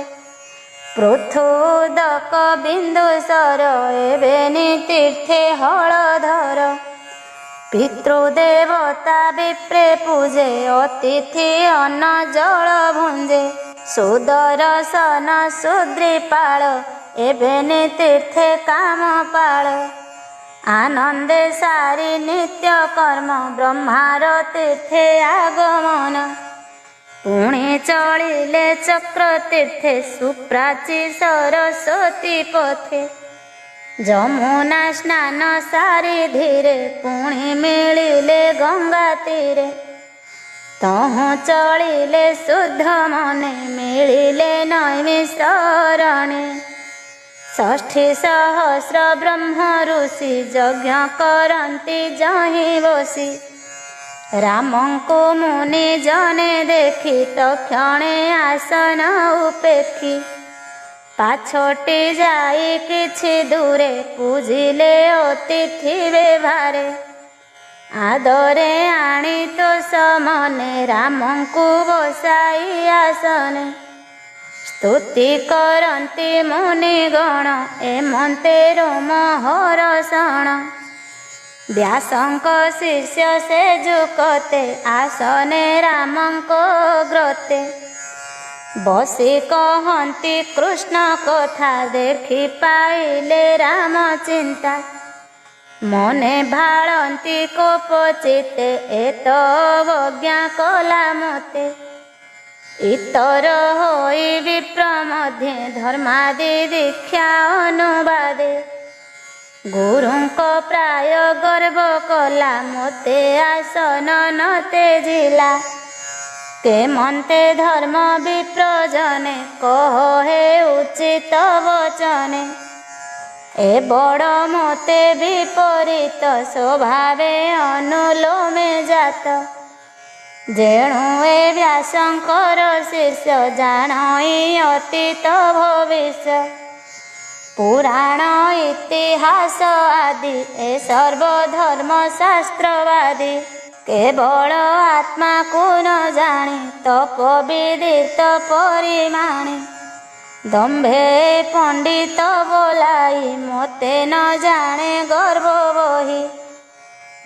पृथुदक बिंदुसर एबेनि तीर्थे हलधर पितृदेवता विप्रे पूजे अतिथि अन्न जल भुंजे सुदर्शन सुद्रीपाल एबेनि तीर्थे काम पाल आनंदे सारी नित्य कर्म ब्रह्मार तीर्थे आगमन पुणे चलिले चक्र तीर्थे सुप्राची सरस्वती पथे जमुना स्नान सारी धीरे पुणे मिलिले गंगा तीरे तहु चलिले शुद्ध मने मिलिले नैमिषरणे षष्ठी सहस्र ब्रह्म ऋषि यज्ञ करन्ति जहि बसी रामंको मुनि जने देखी तक्षणे आसन उपेक्षी पाछोटी जाई किछि दूरे पूजिले अतिथि व्यवहारे आदरे आणी तो समने रामंकु बसाई आसने स्तुति करन्ति मुनिगण एमन्ते रोम हरषण व्यासंक शिष्य से जुकते आसने रामंको ग्रते बसी कहन्ति कृष्ण कथा देखि पाइले राम चिंता मने भाळन्ति कोपचिते एत अवज्ञा कला मते इतर होई विप्र मध्ये धर्मादि दीक्षा अनुवादे गुरुंक प्राय गर्व कला मते आसन नते जिला के मन्ते धर्म विप्रजने कहे उचित वचने ए बड़ मते विपरीत स्वभावे अनुलोमे जात जेणु ए व्यासंकर शिष्य जानई अतीत भविष्य पुराण इतिहास आदि ए सर्वधर्म शास्त्रवादी केवल आत्मा को न जानी तपविदित परिमाणी दम्भे पंडित बोलाई मते न जाने गर्व बही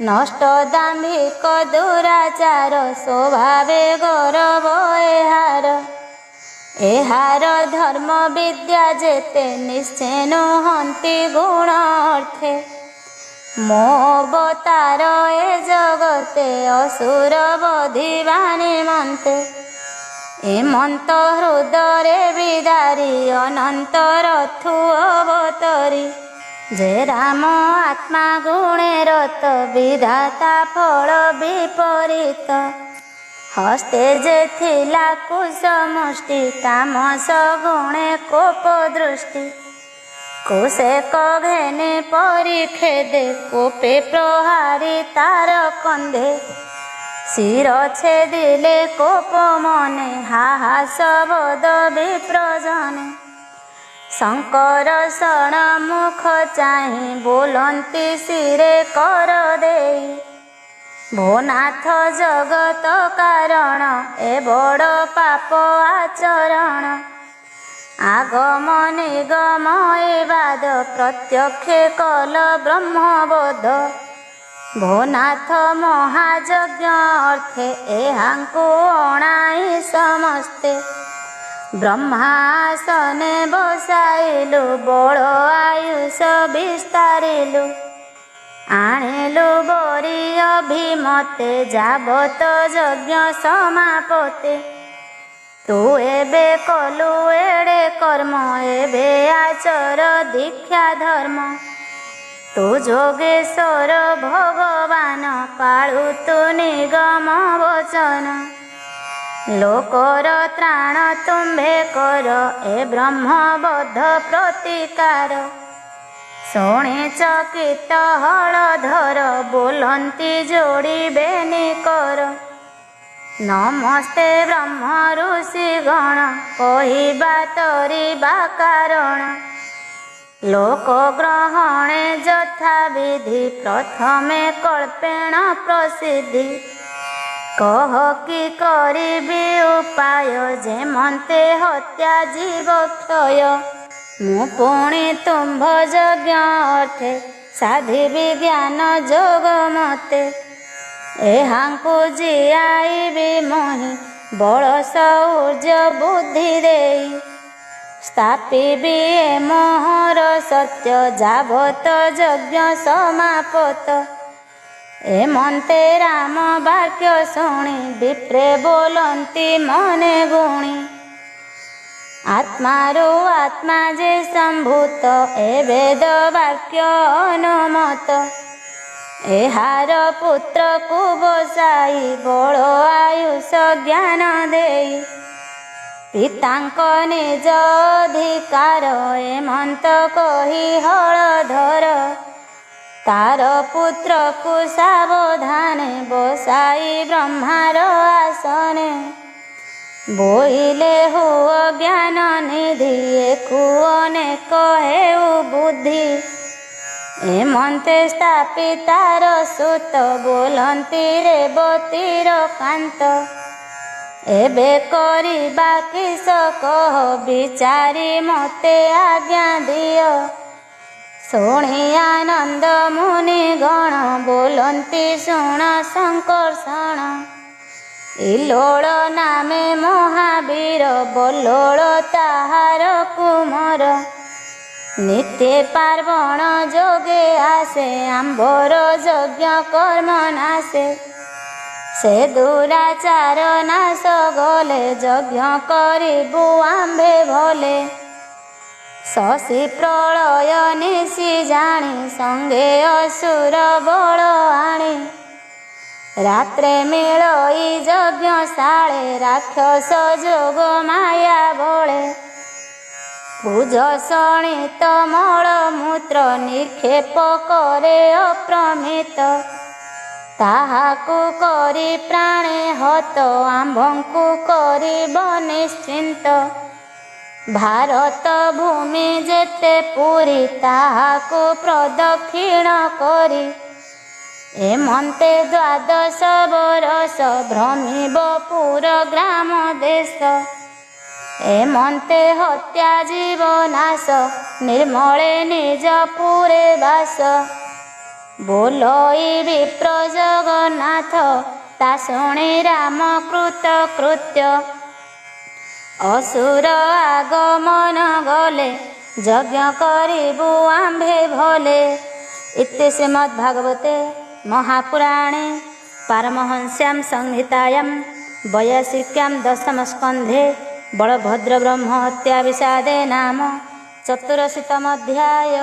नष्ट दाम्भिक दुराचार स्वभावे गौरव एहार धर्म विद्या जेते निश्चय नुहंती गुण अर्थे मो अवतार ए जगते असुर बधिवानी मन्ते एमंत हृदय विदारी अनंत रथु अवतरी जे राम आत्मा गुणे रत विधाता फल विपरीत हस्ते जे थिला कुशमुष्टि तामस गुणे कोप दृष्टि कुशे कघेने परिखेदे कोपे प्रहारी तार कंधे शिर छेदिले कोप मने हाहास बोध विप्रजने शंकर शरण मुख चाहि बोलंती शिरे कर देई भोनाथ जगत कारण ए बड़ पाप आचरण आगम निगम ए बाद प्रत्यक्ष कल ब्रह्मबोध भोनाथ महायज्ञ अर्थे एहांकु अणाई समस्ते ब्रह्मासने बसाइलु बड़ आयुष विस्तारिलु आणिलु बोरी अभिमते जाबत यज्ञ समापते तू एबे कलु एड़े कर्म एबे आचर दीक्षा धर्म तू जोगेश्वर भगवान पाळु तू निगम वचन ଲୋକର ତ୍ରାଣ ତୁମ୍ଭେ କର ଏ ବ୍ରହ୍ମବୋଧ ପ୍ରତିକାର। ଶୁଣି ଚକିତ ହଳଧର ବୋଲନ୍ତି ଯୋଡ଼ିବେନି କର। ନମସ୍ତେ ବ୍ରହ୍ମ ଋଷି ଗଣ କହିବା ତରିବା କାରଣ। ଲୋକ ଗ୍ରହଣେ ଯଥାବିଧି ପ୍ରଥମେ କଳ୍ପେଣ ପ୍ରସିଦ୍ଧି। କହ କି କରିବି ଉପାୟ ଯେମନ୍ତେ ହତ୍ୟା ଜୀବ କ୍ଷୟ। ମୁଁ ପୁଣି ତୁମ୍ଭ ଯଜ୍ଞ ଅର୍ଥେ ସାଧିବି ଜ୍ଞାନ ଯୋଗ ମତେ। ଏହାଙ୍କୁ ଜିଆଇବି ମୋହି ବଳ ସୌର୍ଯ୍ୟ ବୁଦ୍ଧି ଦେଇ। ସ୍ଥାପିବି ଏ ମୋହର ସତ୍ୟ ଯାବତ ଯଜ୍ଞ ସମାପତ। ଏମନ୍ତେ ରାମ ବାକ୍ୟ ଶୁଣି ବିପ୍ରେ ବୋଲନ୍ତି ମନେ ଗୁଣି। ଆତ୍ମାରୁ ଆତ୍ମା ଯେ ସମ୍ଭୂତ ଏ ବେଦ ବାକ୍ୟ ଅନୁମତ। ଏହାର ପୁତ୍ରକୁ ବସାଇ ବଳ ଆୟୁଷ ଜ୍ଞାନ ଦେଇ। ପିତାଙ୍କ ନିଜ ଅଧିକାର ଏମନ୍ତ କହି ହଳଧର। ତାର ପୁତ୍ରକୁ ସାବଧାନେ ବସାଇ ବ୍ରହ୍ମାର ଆସନେ। ବୋଇଲେ ହୁଅ ଜ୍ଞାନ ନିଧି ଏକୁ ଅନେକ ହେଉ ବୁଦ୍ଧି। ଏମନ୍ତେ ସ୍ଥାପିତାର ସୁତ ବୋଲନ୍ତି ରେବତୀର କାନ୍ତ। ଏବେ କରିବା କିସ କହ ବିଚାରି ମତେ ଆଜ୍ଞା ଦିଅ। ଶୁଣି ଆନନ୍ଦ ମୁନି ଗଣ ବୋଲନ୍ତି ଶୁଣ ଶଙ୍କର୍ଷଣ। ଇଲୋଳ ନାମେ ମହାବୀର ବଲ୍ଲୋଳ ତାହାର କୁମର। ନିତ୍ୟ ପାର୍ବଣ ଯୋଗେ ଆସେ ଆମ୍ଭର ଯଜ୍ଞ କର୍ମ ନାଶେ। ସେ ଦୁରାଚାର ନାଶ ଗଲେ ଯଜ୍ଞ କରିବୁ ଆମ୍ଭେ ଭଲେ। ଶଶୀ ପ୍ରଳୟ ନିଶି ଜାଣି ସଙ୍ଗେ ଅସୁର ବଳ ଆଣି। ରାତ୍ରେ ମିଳଇ ଯଜ୍ଞଶାଳେ ରାକ୍ଷସ ଯୋଗ ମାୟା ବଳେ। ଭୁଜ ଶଣିତ ମଳମୂତ୍ର ନିକ୍ଷେପ କରେ ଅପ୍ରମିତ। ତାହାକୁ କରି ପ୍ରାଣେ ହତ ଆମ୍ଭଙ୍କୁ କରିବ ନିଶ୍ଚିନ୍ତ। ଭାରତ ଭୂମି ଯେତେ ପୁରୀ ତାହାକୁ ପ୍ରଦକ୍ଷିଣ କରି। ଏମନ୍ତେ ଦ୍ୱାଦଶ ବରଷ ଭ୍ରମିବ ପୁର ଗ୍ରାମ ଦେଶ। ଏମନ୍ତେ ହତ୍ୟା ଜୀବ ନାଶ ନିର୍ମଳେ ନିଜ ପୁରେ ବାସ। ବୋଲଇ ବିପ୍ର ଜଗନ୍ନାଥ ତା ଶୁଣି ରାମ କୃତ କୃତ୍ୟ। ଅସୁର ଆଗମନ ଗଲେ ଯଜ୍ଞ କରିବୁ ଆମ୍ଭେ ଭଲେ। ଇତି ଶ୍ରୀମଦ୍ଭାଗବତେ ମହାପୁରାଣେ ପାରମହଂସ୍ୟାଂ ସଂହିତାୟାଂ ବୈୟାସିକ୍ୟାं ଦଶମସ୍କନ୍ଧେ ବଳଭଦ୍ର ବ୍ରହ୍ମ ହତ୍ୟା ବିଷାଦେ ନାମ ଚତୁରଶତମଧ୍ୟାୟ।